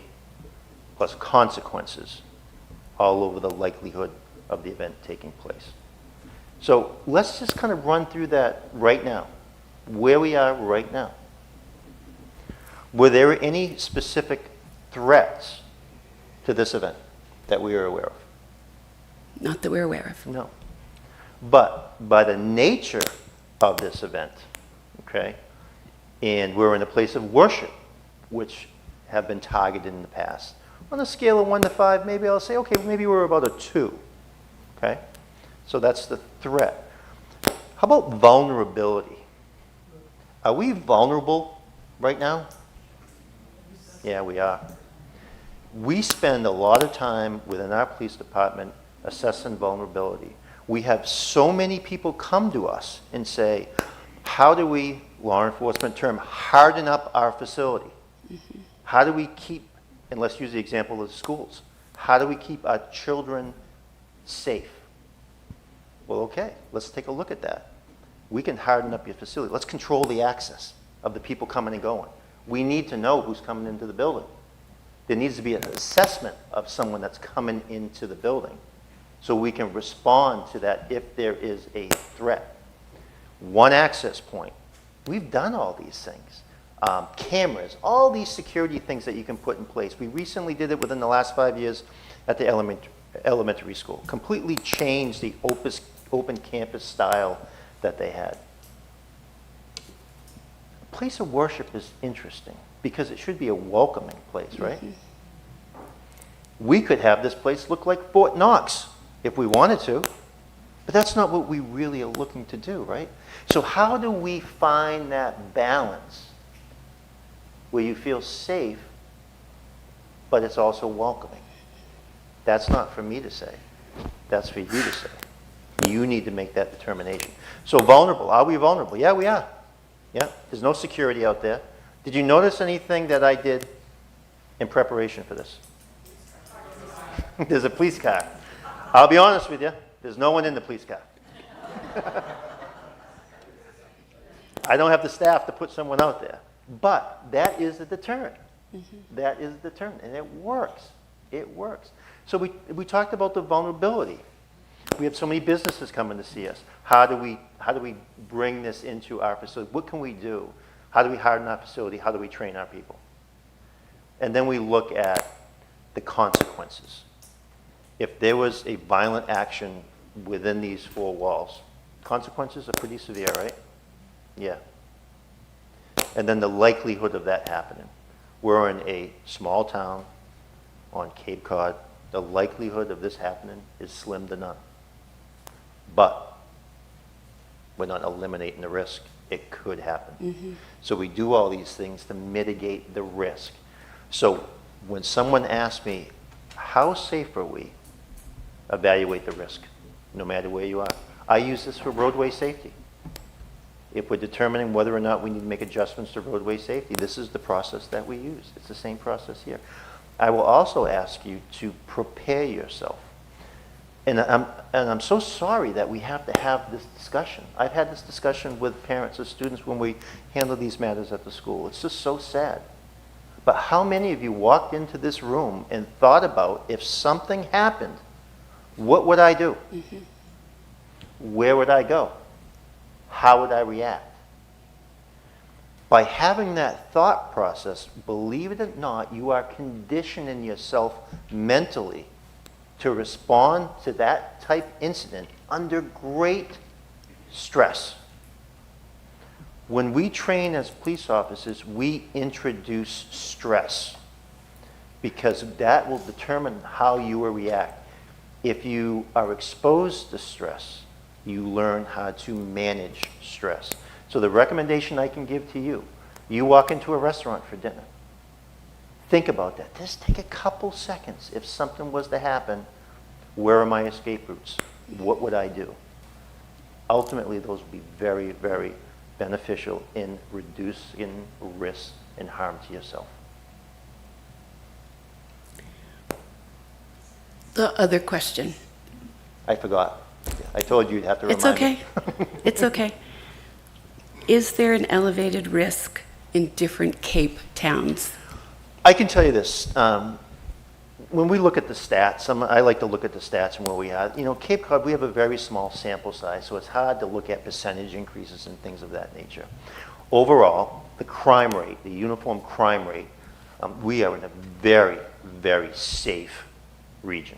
plus consequences all over the likelihood of the event taking place. So let's just kind of run through that right now, where we are right now. Were there any specific threats to this event that we are aware of? Not that we're aware of. No. But by the nature of this event, okay, and we're in a place of worship, which have been targeted in the past. On a scale of 1 to 5, maybe I'll say, okay, maybe we're about a 2, okay? So that's the threat. How about vulnerability? Are we vulnerable right now? Yeah, we are. We spend a lot of time within our police department assessing vulnerability. We have so many people come to us and say, how do we, law enforcement term, harden up our facility? Mm-hmm. How do we keep, and let's use the example of the schools, how do we keep our children safe? Well, okay, let's take a look at that. We can harden up your facility. Let's control the access of the people coming and going. We need to know who's coming into the building. There needs to be an assessment of someone that's coming into the building so we can respond to that if there is a threat. One access point. We've done all these things. Cameras, all these security things that you can put in place. We recently did it within the last 5 years at the elementary school. Completely changed the open campus style that they had. A place of worship is interesting because it should be a welcoming place, right? Mm-hmm. We could have this place look like Fort Knox if we wanted to, but that's not what we really are looking to do, right? So how do we find that balance where you feel safe, but it's also welcoming? That's not for me to say. That's for you to say. You need to make that determination. So vulnerable, are we vulnerable? Yeah, we are. Yeah, there's no security out there. Did you notice anything that I did in preparation for this? There's a police car. I'll be honest with you, there's no one in the police car. I don't have the staff to put someone out there. But that is a deterrent. Mm-hmm. That is a deterrent, and it works. It works. So we talked about the vulnerability. We have so many businesses coming to see us. How do we bring this into our facility? What can we do? How do we harden our facility? How do we train our people? And then we look at the consequences. If there was a violent action within these 4 walls, consequences are pretty severe, right? Yeah. And then the likelihood of that happening. We're in a small town on Cape Cod. The likelihood of this happening is slim to none. But we're not eliminating the risk. It could happen. Mm-hmm. So we do all these things to mitigate the risk. So when someone asks me, how safe are we? Evaluate the risk. no matter where you are. I use this for roadway safety. If we're determining whether or not we need to make adjustments to roadway safety, this is the process that we use. It's the same process here. I will also ask you to prepare yourself. And I'm so sorry that we have to have this discussion. I've had this discussion with parents of students when we handle these matters at the school. It's just so sad. But how many of you walked into this room and thought about, if something happened, what would I do? Mm-hmm. Where would I go? How would I react? By having that thought process, believe it or not, you are conditioning yourself mentally to respond to that type incident under great stress. When we train as police officers, we introduce stress because that will determine how you will react. If you are exposed to stress, you learn how to manage stress. So the recommendation I can give to you, you walk into a restaurant for dinner. Think about that. Just take a couple seconds. If something was to happen, where are my escape routes? What would I do? Ultimately, those will be very, very beneficial in reducing risk and harm to yourself. The other question. I forgot. I told you you'd have to remind It's okay. me. It's okay. Is there an elevated risk in different Cape towns? I can tell you this. When we look at the stats, I like to look at the stats and where we are. You know, Cape Cod, we have a very small sample size, so it's hard to look at percentage increases and things of that nature. Overall, the crime rate, the uniform crime rate, we are in a very, very safe region,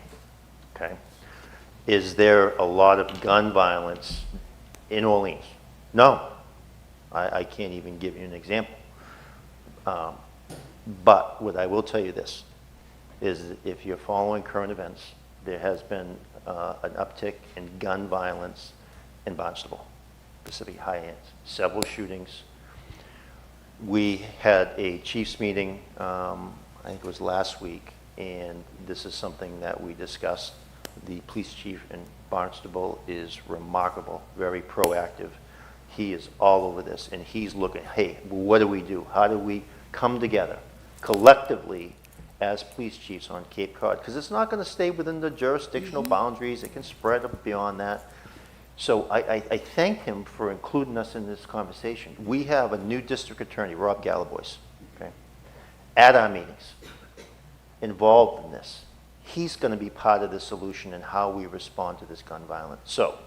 okay? Is there a lot of gun violence in Orleans? No. I can't even give you an example. But what I will tell you this, is if you're following current events, there has been an uptick in gun violence in Barnstable, Pacific Highlands, several shootings. We had a chiefs meeting, I think it was last week, and this is something that we discussed. The police chief in Barnstable is remarkable, very proactive. He is all over this, and he's looking, hey, what do we do? How do we come together collectively as police chiefs on Cape Cod? Because it's not going to stay within the jurisdictional boundaries. It can spread up beyond that. So I thank him for including us in this conversation. We have a new district attorney, Rob Gallibois, okay, at our meetings, involved in this. He's going to be part of the solution in how we respond to this gun violence. So,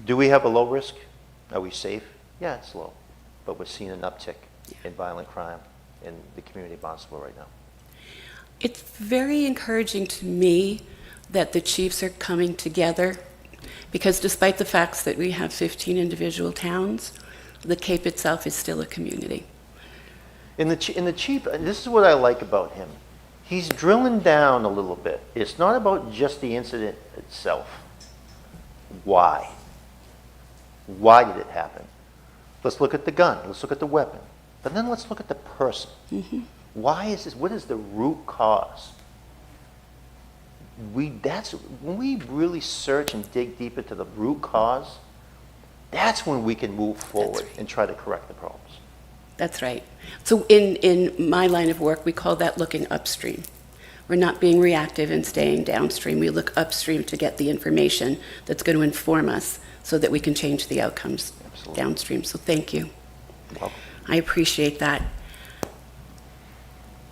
do we have a low risk? Are we safe? Yeah, it's low. But we're seeing an uptick in violent crime in the community of Barnstable right now. It's very encouraging to me that the chiefs are coming together, because despite the facts that we have 15 individual towns, the Cape itself is still a community. In the chief, this is what I like about him. He's drilling down a little bit. It's not about just the incident itself. Why? Why did it happen? Let's look at the gun. Let's look at the weapon. But then let's look at the person. Mm-hmm. Why is this? What is the root cause? When we really search and dig deep into the root cause, that's when we can move forward and try to correct the problems. That's right. So in my line of work, we call that looking upstream. We're not being reactive and staying downstream. We look upstream to get the information that's going to inform us so that we can change the outcomes downstream. So thank you. You're welcome. I appreciate that.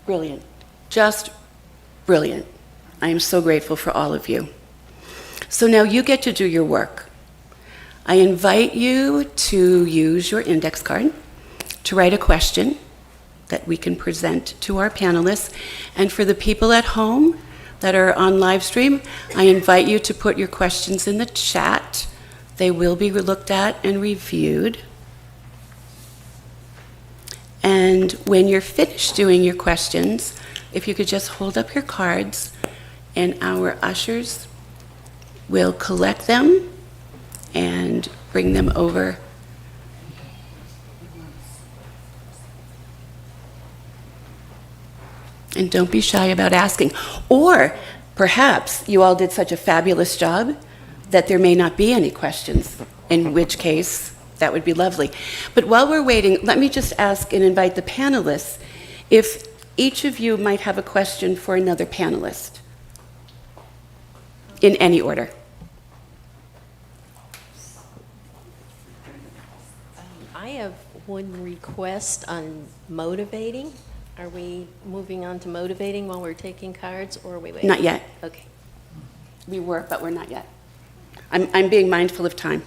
Brilliant. Just brilliant. I am so grateful for all of you. So now you get to do your work. I invite you to use your index card to write a question that we can present to our panelists. And for the people at home that are on live stream, I invite you to put your questions in the chat. They will be looked at and reviewed. And when you're finished doing your questions, if you could just hold up your cards, and our ushers will collect them and bring them over. And don't be shy about asking. Or perhaps you all did such a fabulous job that there may not be any questions, in which case, that would be lovely. But while we're waiting, let me just ask and invite the panelists if each of you might have a question for another panelist, in any order. I have one request on motivating. Are we moving on to motivating while we're taking cards, or are we waiting? Not yet. Okay. We were, but we're not yet. I'm being mindful of time.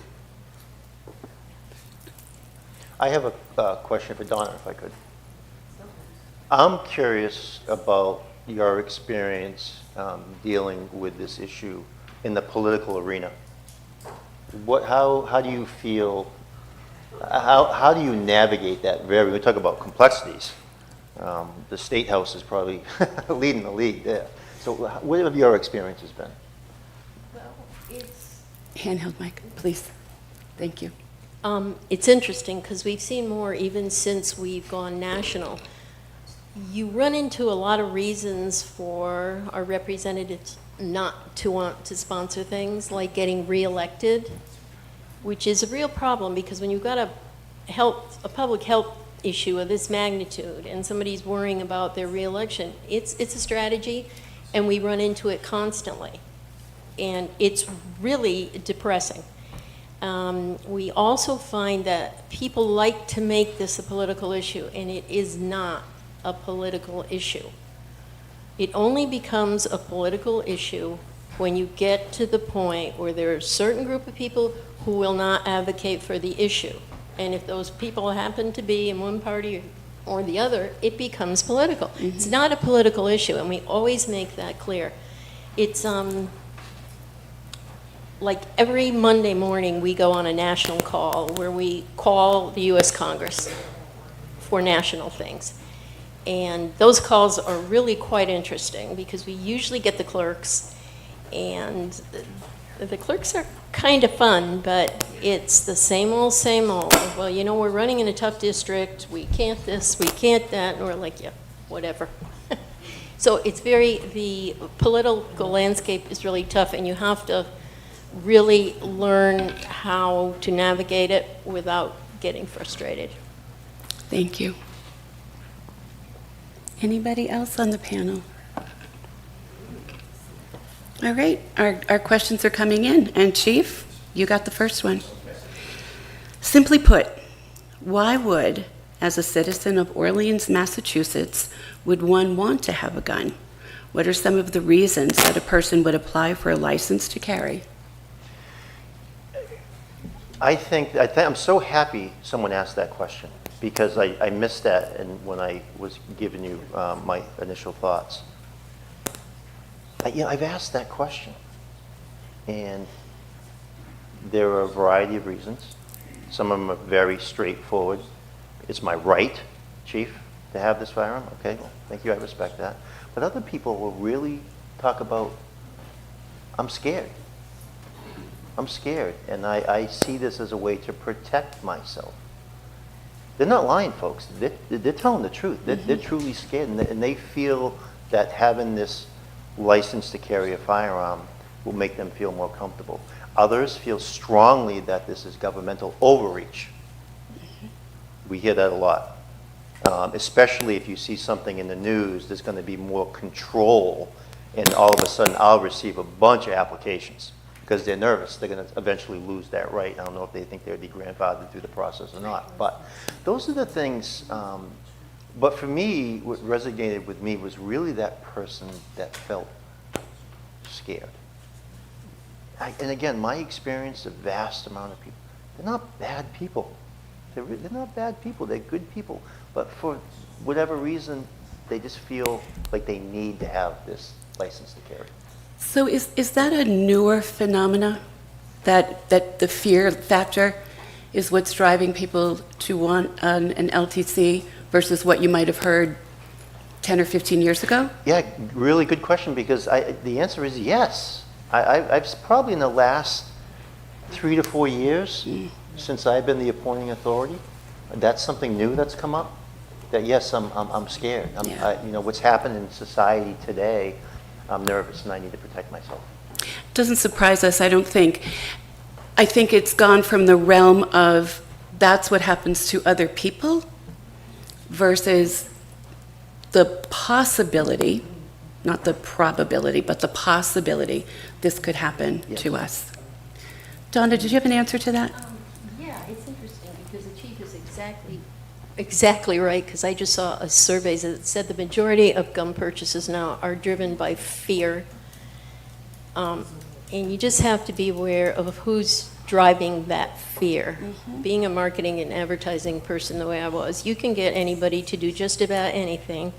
I have a question for Donna, if I could. I'm curious about your experience dealing with this issue in the political arena. How do you feel, how do you navigate that we talk about complexities. The State House is probably leading the league there. So what have your experiences been? Well, it's Handheld mic, please. Thank you. It's interesting because we've seen more even since we've gone national. You run into a lot of reasons for our representatives not to want to sponsor things, like getting reelected, which is a real problem because when you've got a public health issue of this magnitude and somebody's worrying about their reelection, it's a strategy, and we run into it constantly. And it's really depressing. We also find that people like to make this a political issue, and it is not a political issue. It only becomes a political issue when you get to the point where there are a certain group of people who will not advocate for the issue. And if those people happen to be in one party or the other, it becomes political. Mm-hmm. It's not a political issue, and we always make that clear. It's like every Monday morning we go on a national call where we call the U.S. Congress for national things. And those calls are really quite interesting because we usually get the clerks, and the clerks are kind of fun, but it's the same old, same old. Well, you know, we're running in a tough district, we can't this, we can't that, and we're like, yeah, whatever. So it's the political landscape is really tough, and you have to really learn how to navigate it without getting frustrated. Thank you. Anybody else on the panel? All right, our questions are coming in. And Chief, you got the first one. Simply put, why would, as a citizen of Orleans, Massachusetts, would one want to have a gun? What are some of the reasons that a person would apply for a license to carry? I'm so happy someone asked that question because I missed that when I was giving you my initial thoughts. I've asked that question, and there are a variety of reasons. Some of them are very straightforward. It's my right, Chief, to have this firearm. Okay, well, thank you, I respect that. But other people will really talk about, I'm scared. I'm scared, and I see this as a way to protect myself. They're not lying, folks. They're telling the truth. They're truly scared, and they feel that having this license to carry a firearm will make them feel more comfortable. Others feel strongly that this is governmental overreach. We hear that a lot, especially if you see something in the news, there's going to be more control, and all of a sudden I'll receive a bunch of applications because they're nervous. They're going to eventually lose that right. I don't know if they think they would be grandfathered through the process or not, but those are the things. But for me, what resonated with me was really that person that felt scared. And again, my experience, a vast amount of people, they're not bad people. They're not bad people. They're good people. But for whatever reason, they just feel like they need to have this license to carry. So is that a newer phenomena, that the fear factor is what's driving people to want an LTC versus what you might have heard 10 or 15 years ago? Yeah, really good question, because the answer is yes. I've probably in the last 3 to 4 years, since I've been the appointing authority, that's something new that's come up. That yes, I'm scared. What's happened in society today, I'm nervous and I need to protect myself. Doesn't surprise us, I don't think. I think it's gone from the realm of that's what happens to other people versus the possibility, not the probability, but the possibility this could happen to us. Donna, did you have an answer to that? Yeah, it's interesting because the chief is exactly right, because I just saw a survey that said the majority of gun purchases now are driven by fear. And you just have to be aware of who's driving that fear. Being a marketing and advertising person the way I was, you can get anybody to do just about anything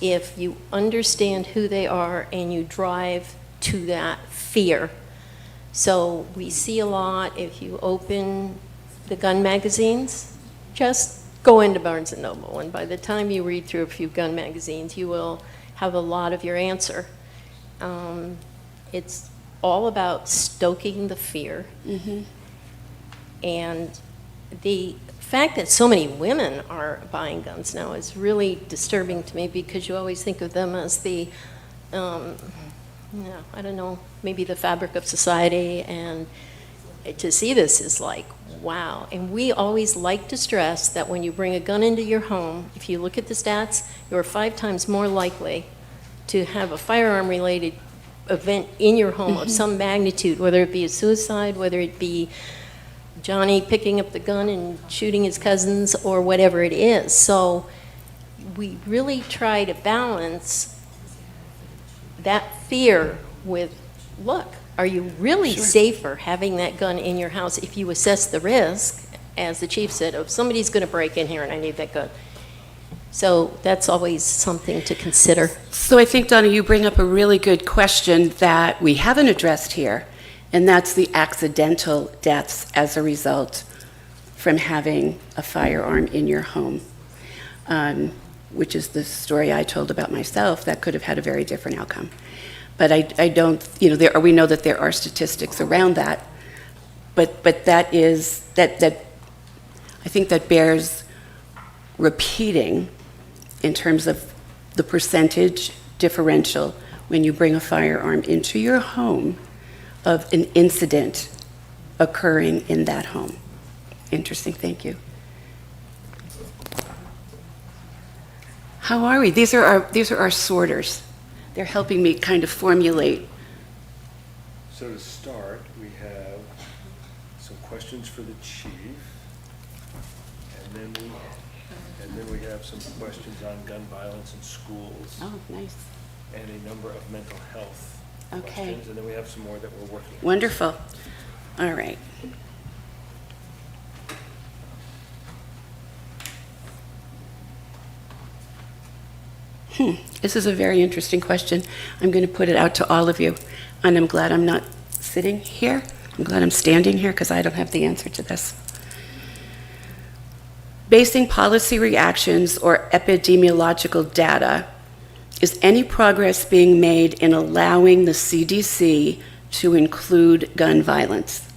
if you understand who they are and you drive to that fear. So we see a lot, if you open the gun magazines, just go into Barnes & Noble, and by the time you read through a few gun magazines, you will have a lot of your answer. It's all about stoking the fear. And the fact that so many women are buying guns now is really disturbing to me, because you always think of them as the, I don't know, maybe the fabric of society, and to see this is like, wow. And we always like to stress that when you bring a gun into your home, if you look at the stats, you're 5 times more likely to have a firearm-related event in your home of some magnitude, whether it be a suicide, whether it be Johnny picking up the gun and shooting his cousins, or whatever it is. So we really try to balance that fear with, look, are you really safer having that gun in your house if you assess the risk, as the chief said, of somebody's going to break in here and I need that gun. So that's always something to consider. So I think, Donna, you bring up a really good question that we haven't addressed here, and that's the accidental deaths as a result from having a firearm in your home, which is the story I told about myself that could have had a very different outcome. But I don't, we know that there are statistics around that, but that is, that I think that bears repeating in terms of the percentage differential when you bring a firearm into your home of an incident occurring in that home. Interesting, thank you. How are we? These are our sorters. They're helping me kind of formulate. So to start, we have some questions for the chief, and then we have some questions on gun violence in schools, Oh, nice. and a number of mental health Okay. questions, and then we have some more that we're working on. Wonderful. All right. This is a very interesting question. I'm going to put it out to all of you, and I'm glad I'm not sitting here. I'm glad I'm standing here because I don't have the answer to this. Basing policy reactions or epidemiological data, is any progress being made in allowing the CDC to include gun violence?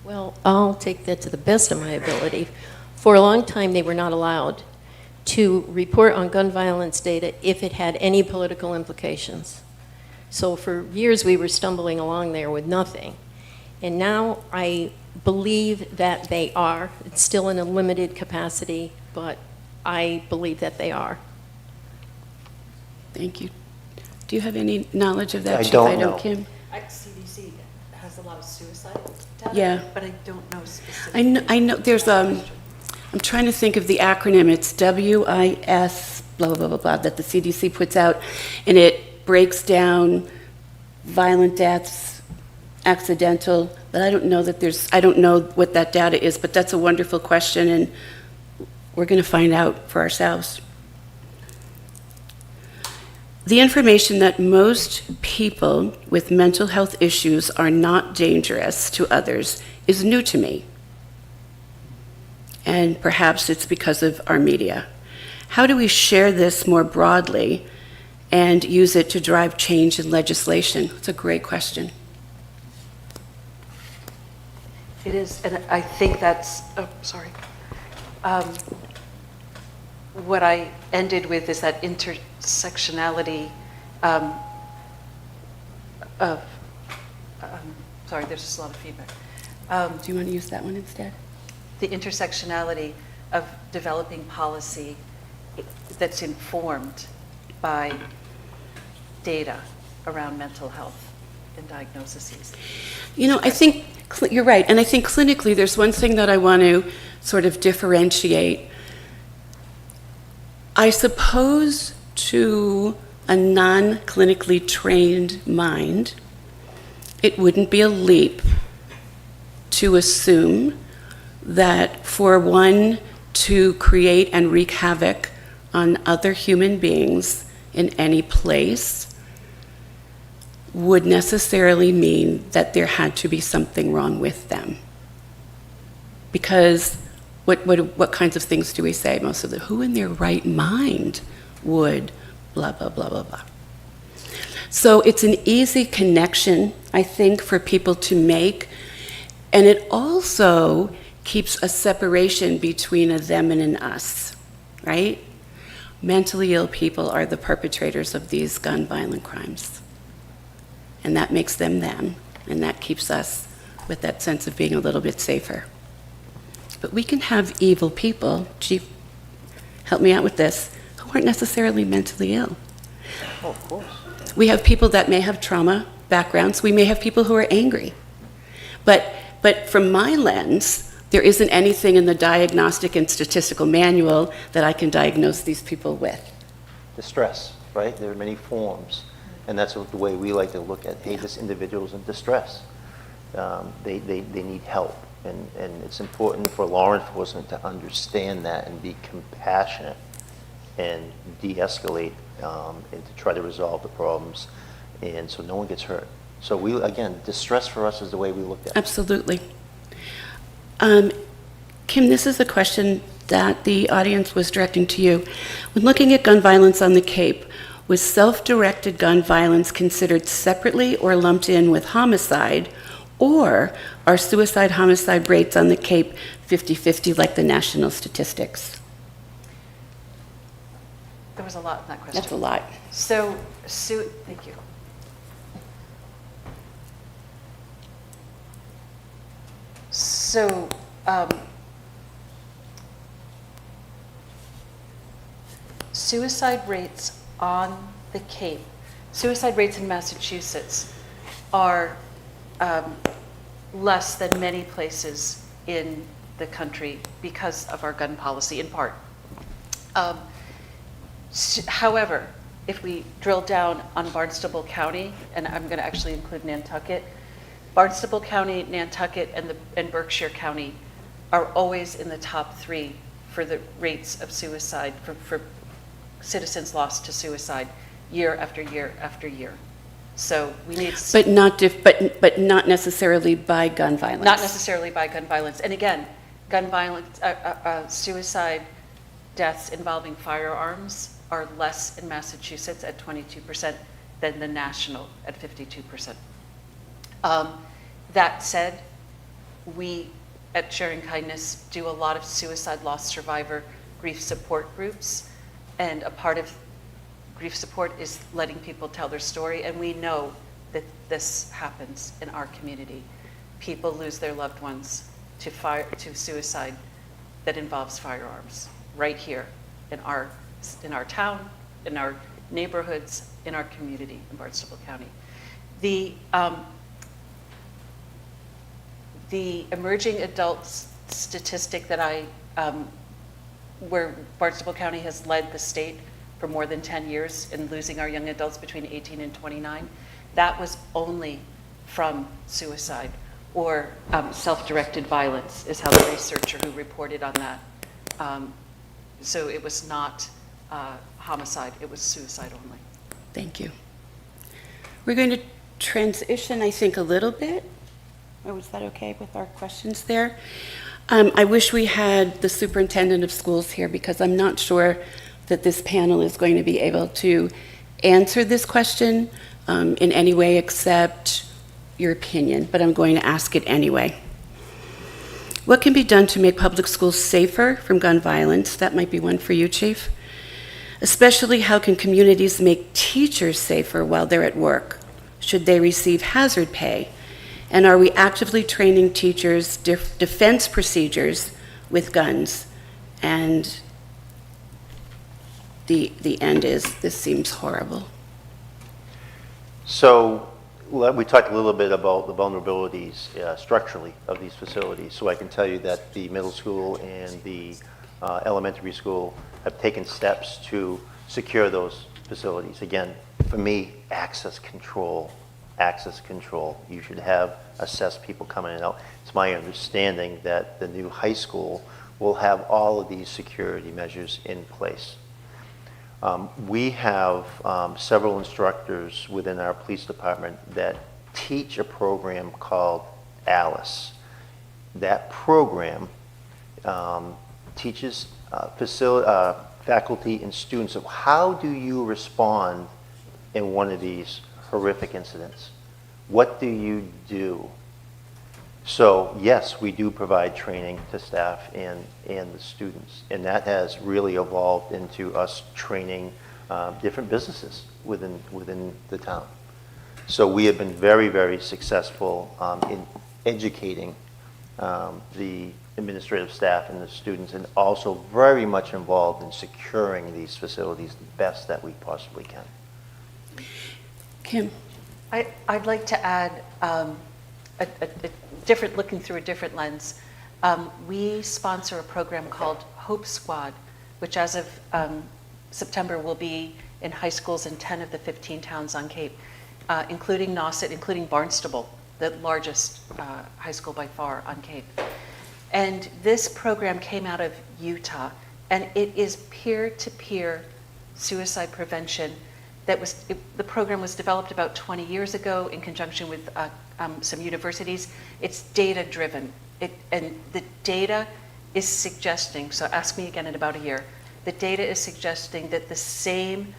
Well, I'll take that to the best of my ability. For a long time, they were not allowed to report on gun violence data if it had any political implications. So for years, we were stumbling along there with nothing. And now I believe that they are. It's still in a limited capacity, but I believe that they are. Thank you. Do you have any knowledge of that, I Chief? don't know. Kim? CDC has a lot of suicide data. Yeah. But I don't know specifically. I know there's, I'm trying to think of the acronym. It's WIS, blah, blah, blah, blah, blah, that the CDC puts out, and it breaks down violent deaths, accidental, but I don't know that I don't know what that data is, but that's a wonderful question, and we're going to find out for ourselves. The information that most people with mental health issues are not dangerous to others is new to me. And perhaps it's because of our media. How do we share this more broadly and use it to drive change in legislation? It's a great question. It is, and I think that's, what I ended with is that intersectionality of, sorry, there's just a lot of feedback. Do you want to use that one instead? The intersectionality of developing policy that's informed by data around mental health and diagnoses. You know, I think you're right. And I think clinically, there's one thing that I want to sort of differentiate. I suppose to a non-clinically trained mind, it wouldn't be a leap to assume that for one to create and wreak havoc on other human beings in any place would necessarily mean that there had to be something wrong with them. Because what kinds of things do we say? Most of the, who in their right mind would blah, blah, blah, blah, blah. So it's an easy connection, I think, for people to make. And it also keeps a separation between a them and an us, right? Mentally ill people are the perpetrators of these gun violent crimes. And that makes them them, and that keeps us with that sense of being a little bit safer. But we can have evil people, Chief, help me out with this, who aren't necessarily mentally ill. Oh, of course. We have people that may have trauma backgrounds. We may have people who are angry. But from my lens, there isn't anything in the diagnostic and statistical manual that I can diagnose these people with. Distress, right? There are many forms. And that's the way we like to look at, hey, this individual's in distress. They need help. And it's important for law enforcement to understand that and be compassionate and de-escalate and to try to resolve the problems, and so no one gets hurt. So we, again, distress for us is the way we look at it. Absolutely. Kim, this is a question that the audience was directing to you. When looking at gun violence on the Cape, was self-directed gun violence considered separately or lumped in with homicide, or are suicide-homicide rates on the Cape 50-50 like the national statistics? There was a lot in that question. That's a lot. So, thank you. So, suicide rates on the Cape, suicide rates in Massachusetts are less than many places in the country because of our gun policy, in part. However, if we drill down on Barnstable County, and I'm going to actually include Nantucket, Barnstable County, Nantucket, and Berkshire County are always in the top 3 for the rates of suicide, for citizens lost to suicide year after year after year. So we need... But not necessarily by gun violence. Not necessarily by gun violence. And again, gun violence, suicide deaths involving firearms are less in Massachusetts at 22% than the national at 52%. That said, we at Sharing Kindness do a lot of suicide loss survivor grief support groups, and a part of grief support is letting people tell their story, and we know that this happens in our community. People lose their loved ones to suicide that involves firearms right here in our town, in our neighborhoods, in our community in Barnstable County. The emerging adults statistic that where Barnstable County has led the state for more than 10 years in losing our young adults between 18 and 29, that was only from suicide or self-directed violence, is how the researcher who reported on that. So it was not homicide, it was suicide only. Thank you. We're going to transition, I think, a little bit. Or was that okay with our questions there? I wish we had the superintendent of schools here, because I'm not sure that this panel is going to be able to answer this question in any way except your opinion, but I'm going to ask it anyway. What can be done to make public schools safer from gun violence? That might be one for you, Chief. Especially, how can communities make teachers safer while they're at work? Should they receive hazard pay? And are we actively training teachers defense procedures with guns? And the end is, this seems horrible. So we talked a little bit about the vulnerabilities structurally of these facilities. So I can tell you that the middle school and the elementary school have taken steps to secure those facilities. Again, for me, access control. You should have assessed people coming in and out. It's my understanding that the new high school will have all of these security measures in place. We have several instructors within our police department that teach a program called ALICE. That program teaches faculty and students of how do you respond in one of these horrific incidents. What do you do? So yes, we do provide training to staff and the students, and that has really evolved into us training different businesses within the town. So we have been very, very successful in educating the administrative staff and the students, and also very much involved in securing these facilities the best that we possibly can. Kim? I'd like to add a different, looking through a different lens. We sponsor a program called Hope Squad, which as of September will be in high schools in 10 of the 15 towns on Cape, including Nauset, including Barnstable, the largest high school by far on Cape. And this program came out of Utah, and it is peer-to-peer suicide prevention. The program was developed about 20 years ago in conjunction with some universities. It's data-driven, and the data is suggesting, so ask me again in about a year, the data is suggesting that the same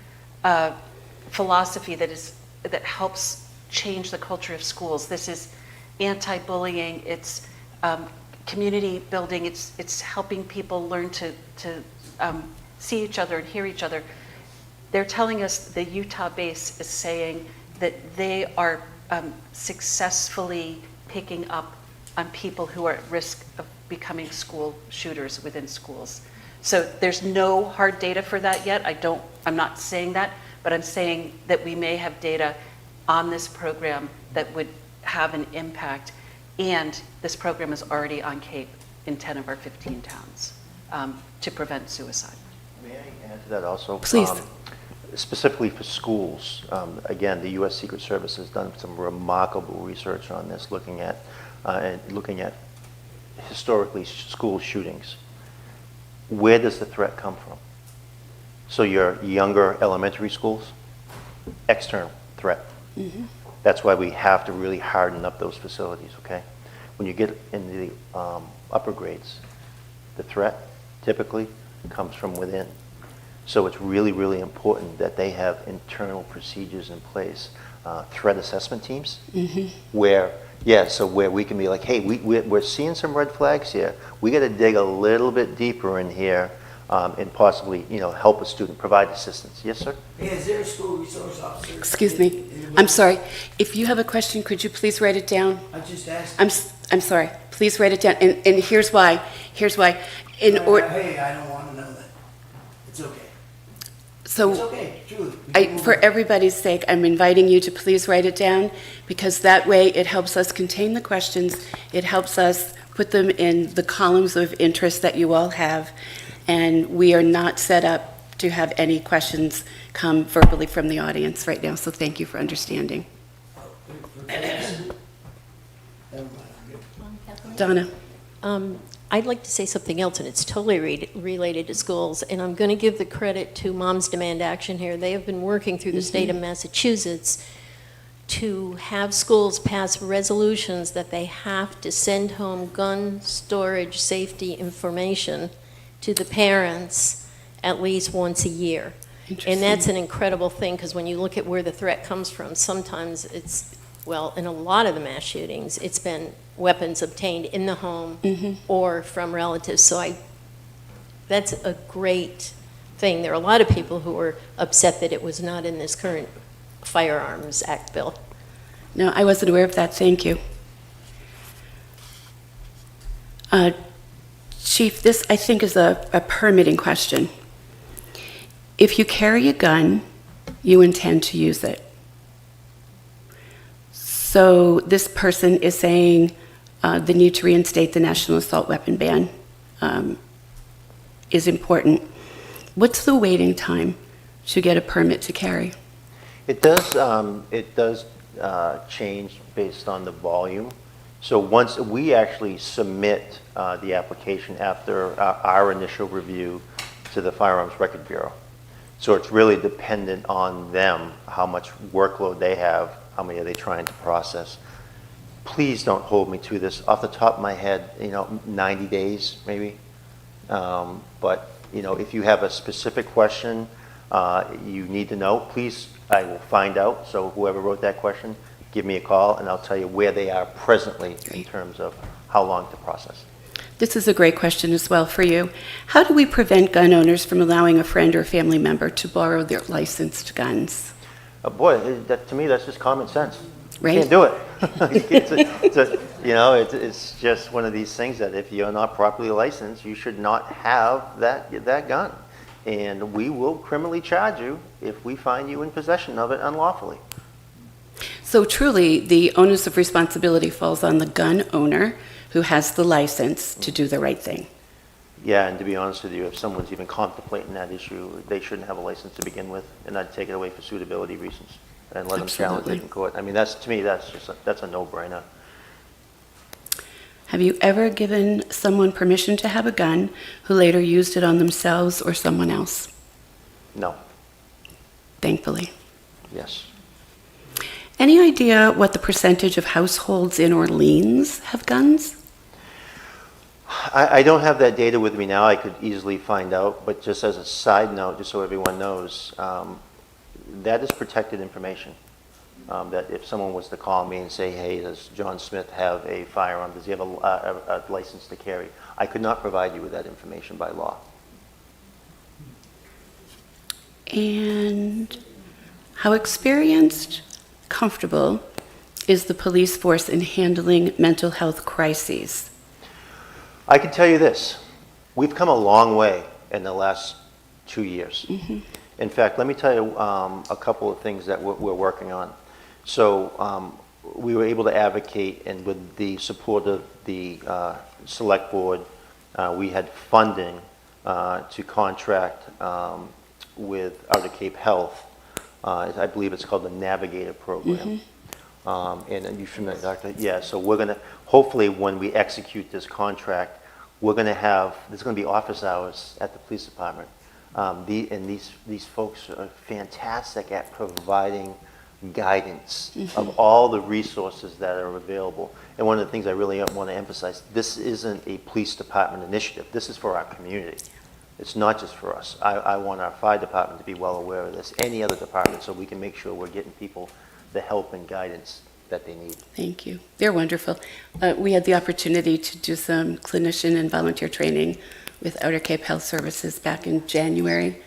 philosophy that helps change the culture of schools. This is anti-bullying, it's community building, it's helping people learn to see each other and hear each other. They're telling us the Utah base is saying that they are successfully picking up on people who are at risk of becoming school shooters within schools. So there's no hard data for that yet. I'm not saying that, but I'm saying that we may have data on this program that would have an impact. And this program is already on Cape in 10 of our 15 towns to prevent suicide. May I add to that also? Please. Specifically for schools, again, the U.S. Secret Service has done some remarkable research on this, looking at historically school shootings. Where does the threat come from? So your younger elementary schools, external threat. Mm-hmm. That's why we have to really harden up those facilities, okay? When you get into the upper grades, the threat typically comes from within. So it's really, really important that they have internal procedures in place, threat assessment teams, where we can be like, hey, we're seeing some red flags here. We got to dig a little bit deeper in here and possibly, help a student, provide assistance. Yes, sir? Is there a school resource officer? Excuse me. I'm sorry. If you have a question, could you please write it down? I just asked. I'm sorry. Please write it down. And here's why. Hey, I don't want to know that. It's okay. So It's okay, truly. for everybody's sake, I'm inviting you to please write it down, because that way it helps us contain the questions. It helps us put them in the columns of interest that you all have. And we are not set up to have any questions come verbally from the audience right now. So thank you for understanding. Never mind, I'm good. Donna. I'd like to say something else, and it's totally related to schools, and I'm going to give the credit to Moms Demand Action here. They have been working through the state of Massachusetts to have schools pass resolutions that they have to send home gun storage safety information to the parents at least once a year. And that's an incredible thing, because when you look at where the threat comes from, sometimes Well, in a lot of the mass shootings, it's been weapons obtained in the home or from relatives. So that's a great thing. There are a lot of people who were upset that it was not in this current Firearms Act bill. No, I wasn't aware of that. Thank you. Chief, this I think is a permitting question. If you carry a gun, you intend to use it. So this person is saying the need to reinstate the national assault weapon ban is important. What's the waiting time to get a permit to carry? It does change based on the volume. So once we actually submit the application after our initial review to the Firearms Record Bureau. So it's really dependent on them, how much workload they have, how many are they trying to process. Please don't hold me to this. Off the top of my head, 90 days maybe. But, if you have a specific question you need to know, please, I will find out. So whoever wrote that question, give me a call and I'll tell you where they are presently in terms of how long to process. This is a great question as well for you. How do we prevent gun owners from allowing a friend or family member to borrow their licensed guns? Boy, to me, that's just common sense. Right. You can't do it. It's just one of these things that if you're not properly licensed, you should not have that gun. And we will criminally charge you if we find you in possession of it unlawfully. So truly, the onus of responsibility falls on the gun owner who has the license to do the right thing. Yeah, and to be honest with you, if someone's even contemplating that issue, they shouldn't have a license to begin with, and I'd take it away for suitability reasons and let them challenge it in court. I mean, to me, that's a no-brainer. Have you ever given someone permission to have a gun who later used it on themselves or someone else? No. Thankfully. Yes. Any idea what the percentage of households in Orleans have guns? I don't have that data with me now. I could easily find out, but just as a side note, just so everyone knows, that is protected information. That if someone was to call me and say, hey, does John Smith have a firearm? Does he have a license to carry? I could not provide you with that information by law. And how experienced, comfortable is the police force in handling mental health crises? I can tell you this. We've come a long way in the last 2 years. In fact, let me tell you a couple of things that we're working on. So we were able to advocate, and with the support of the select board, we had funding to contract with Outer Cape Health. I believe it's called the Navigator program. And you familiar, Doctor? Yeah, so we're going to, hopefully when we execute this contract, we're going to have, there's going to be office hours at the police department. These folks are fantastic at providing guidance of all the resources that are available. And one of the things I really want to emphasize, this isn't a police department initiative. This is for our community. It's not just for us. I want our fire department to be well aware of this, any other department, so we can make sure we're getting people the help and guidance that they need. Thank you. They're wonderful. We had the opportunity to do some clinician and volunteer training with Outer Cape Health Services back in January,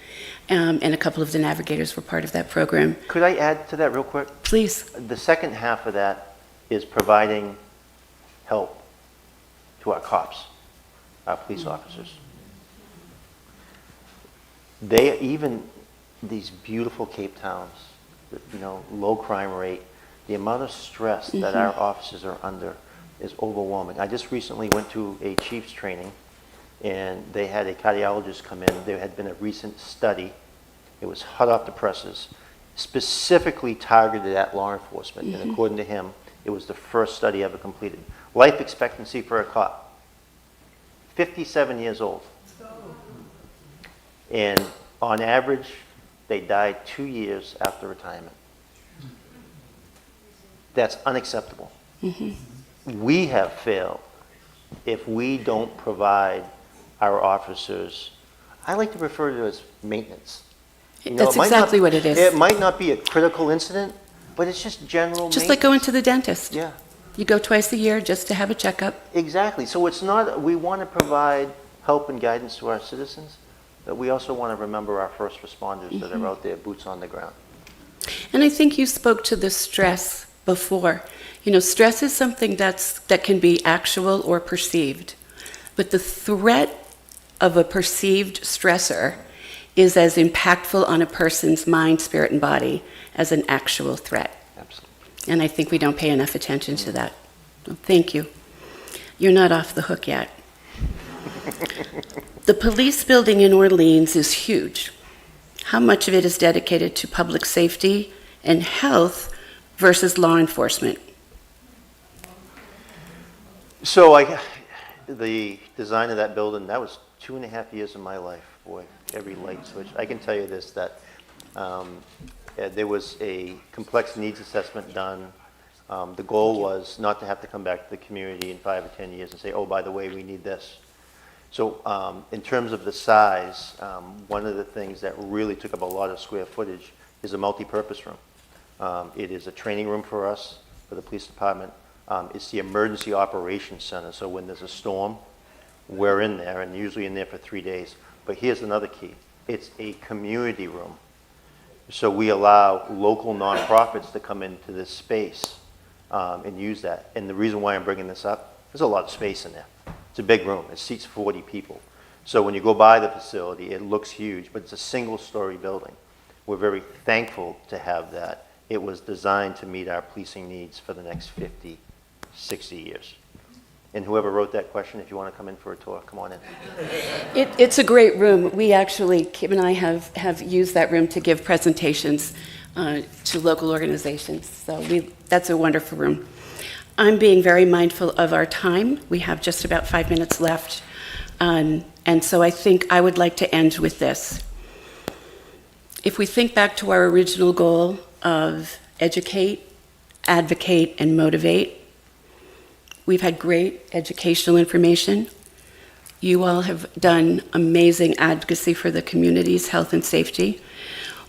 and a couple of the navigators were part of that program. Could I add to that real quick? Please. The second half of that is providing help to our cops, our police officers. They, even these beautiful Cape towns, low crime rate, the amount of stress that our officers are under is overwhelming. I just recently went to a chief's training, and they had a cardiologist come in. There had been a recent study. It was hot off the presses, specifically targeted at law enforcement. And according to him, it was the first study ever completed. Life expectancy for a cop, 57 years old. And on average, they died 2 years after retirement. That's unacceptable. We have failed if we don't provide our officers, I like to refer to it as maintenance. That's exactly what it is. It might not be a critical incident, But it's just general Just like going to the maintenance. dentist. Yeah, You go twice a year just to have a checkup. exactly. So it's not, we want to provide help and guidance to our citizens, but we also want to remember our first responders that are out there, boots on the ground. And I think you spoke to the stress before. You know, stress is something that can be actual or perceived. But the threat of a perceived stressor is as impactful on a person's mind, spirit, and body as an actual threat. Absolutely. And I think we don't pay enough attention to that. So thank you. You're not off the hook yet. The police building in Orleans is huge. How much of it is dedicated to public safety and health versus law enforcement? So the design of that building, that was 2.5 years of my life, boy, every light switch. I can tell you this, that there was a complex needs assessment done. The goal was not to have to come back to the community in 5 or 10 years and say, oh, by the way, we need this. So in terms of the size, one of the things that really took up a lot of square footage is a multi-purpose room. It is a training room for us, for the police department. It's the emergency operations center. So when there's a storm, we're in there, and usually in there for 3 days. But here's another key. It's a community room. So we allow local nonprofits to come into this space and use that. And the reason why I'm bringing this up, there's a lot of space in there. It's a big room. It seats 40 people. So when you go by the facility, it looks huge, but it's a single-story building. We're very thankful to have that. It was designed to meet our policing needs for the next 50, 60 years. And whoever wrote that question, if you want to come in for a tour, come on in. It's a great room. We actually, Kim and I have used that room to give presentations to local organizations. So that's a wonderful room. I'm being very mindful of our time. We have just about 5 minutes left. And so I think I would like to end with this. If we think back to our original goal of educate, advocate, and motivate, we've had great educational information. You all have done amazing advocacy for the community's health and safety.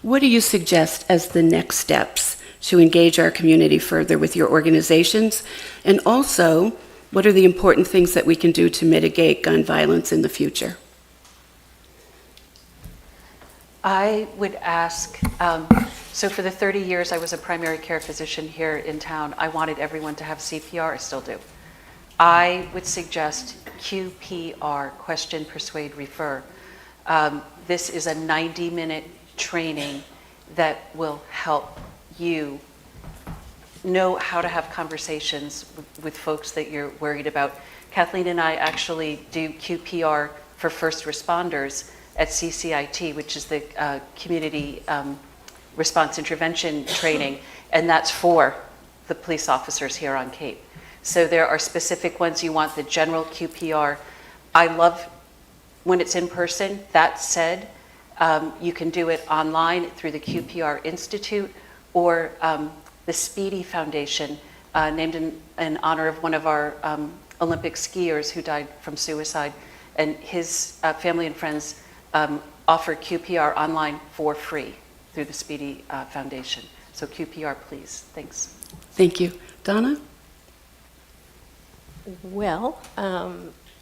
What do you suggest as the next steps to engage our community further with your organizations? And also, what are the important things that we can do to mitigate gun violence in the future? I would ask, so for the 30 years I was a primary care physician here in town, I wanted everyone to have CPR, I still do. I would suggest QPR, question, persuade, refer. This is a 90-minute training that will help you know how to have conversations with folks that you're worried about. Kathleen and I actually do QPR for first responders at CCIT, which is the Community Response Intervention Training, and that's for the police officers here on Cape. So there are specific ones. You want the general QPR. I love when it's in person. That said, you can do it online through the QPR Institute or the Speedy Foundation, named in honor of one of our Olympic skiers who died from suicide. And his family and friends offer QPR online for free through the Speedy Foundation. So QPR, please. Thanks. Thank you. Donna? Well,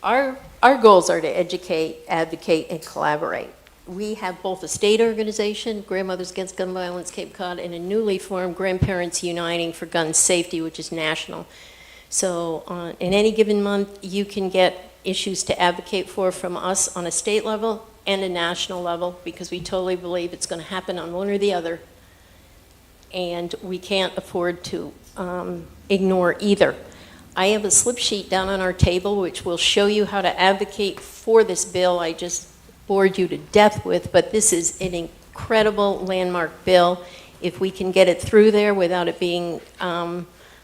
our goals are to educate, advocate, and collaborate. We have both a state organization, Grandmothers Against Gun Violence Cape Cod, and a newly formed Grandparents Uniting for Gun Safety, which is national. So in any given month, you can get issues to advocate for from us on a state level and a national level, because we totally believe it's going to happen on one or the other. And we can't afford to ignore either. I have a slip sheet down on our table which will show you how to advocate for this bill I just bored you to death with, but this is an incredible landmark bill. If we can get it through there without it being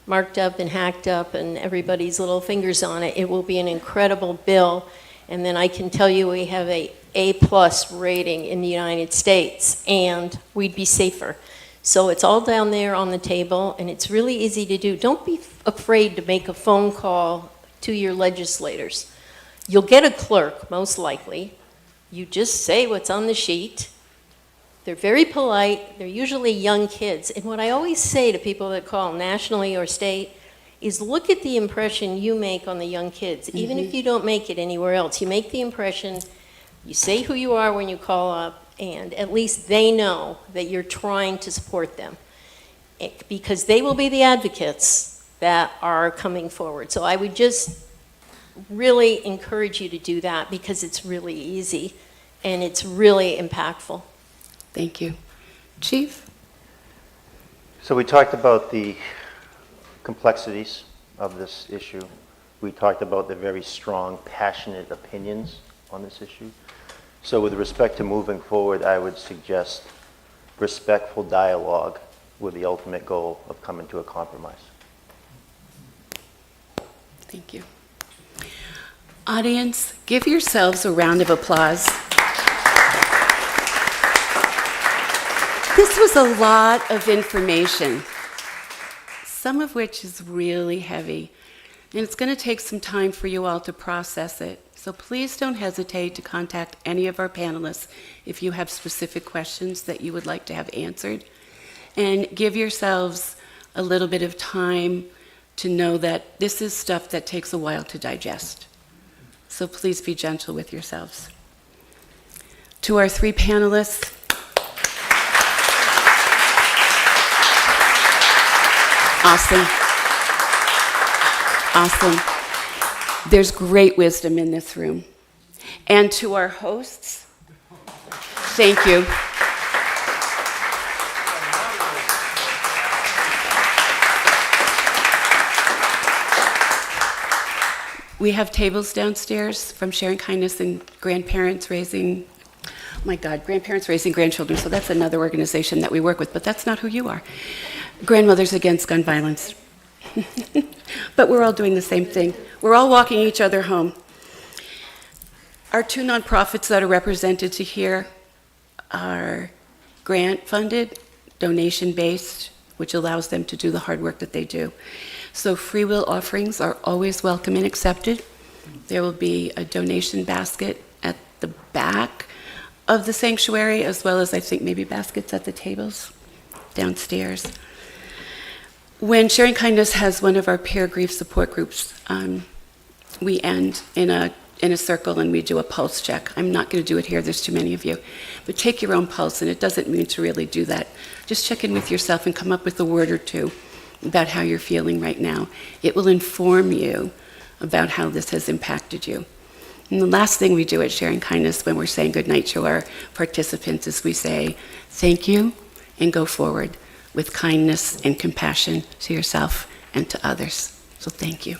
marked up and hacked up and everybody's little fingers on it, it will be an incredible bill. And then I can tell you we have a A+ rating in the United States, and we'd be safer. So it's all down there on the table, and it's really easy to do. Don't be afraid to make a phone call to your legislators. You'll get a clerk, most likely. You just say what's on the sheet. They're very polite. They're usually young kids. And what I always say to people that call nationally or state is look at the impression you make on the young kids. Even if you don't make it anywhere else, you make the impression, you say who you are when you call up, and at least they know that you're trying to support them. Because they will be the advocates that are coming forward. So I would just really encourage you to do that because it's really easy and it's really impactful. Thank you. Chief? So we talked about the complexities of this issue. We talked about the very strong, passionate opinions on this issue. So with respect to moving forward, I would suggest respectful dialogue with the ultimate goal of coming to a compromise. Thank you. Audience, give yourselves a round of applause. This was a lot of information, some of which is really heavy, and it's going to take some time for you all to process it. So please don't hesitate to contact any of our panelists if you have specific questions that you would like to have answered. And give yourselves a little bit of time to know that this is stuff that takes a while to digest. So please be gentle with yourselves. To our three panelists, awesome. Awesome. There's great wisdom in this room. And to our hosts, thank you. We have tables downstairs from Sharing Kindness and grandparents raising, oh my God, grandparents raising grandchildren. So that's another organization that we work with, but that's not who you are. Grandmothers Against Gun Violence. But we're all doing the same thing. We're all walking each other home. Our two nonprofits that are represented to here are grant-funded, donation-based, which allows them to do the hard work that they do. So free will offerings are always welcome and accepted. There will be a donation basket at the back of the sanctuary, as well as I think maybe baskets at the tables downstairs. When Sharing Kindness has one of our peer grief support groups, we end in a circle and we do a pulse check. I'm not going to do it here, there's too many of you. But take your own pulse, and it doesn't mean to really do that. Just check in with yourself and come up with a word or two about how you're feeling right now. It will inform you about how this has impacted you. And the last thing we do at Sharing Kindness when we're saying goodnight to our participants is we say thank you and go forward with kindness and compassion to yourself and to others. So thank you.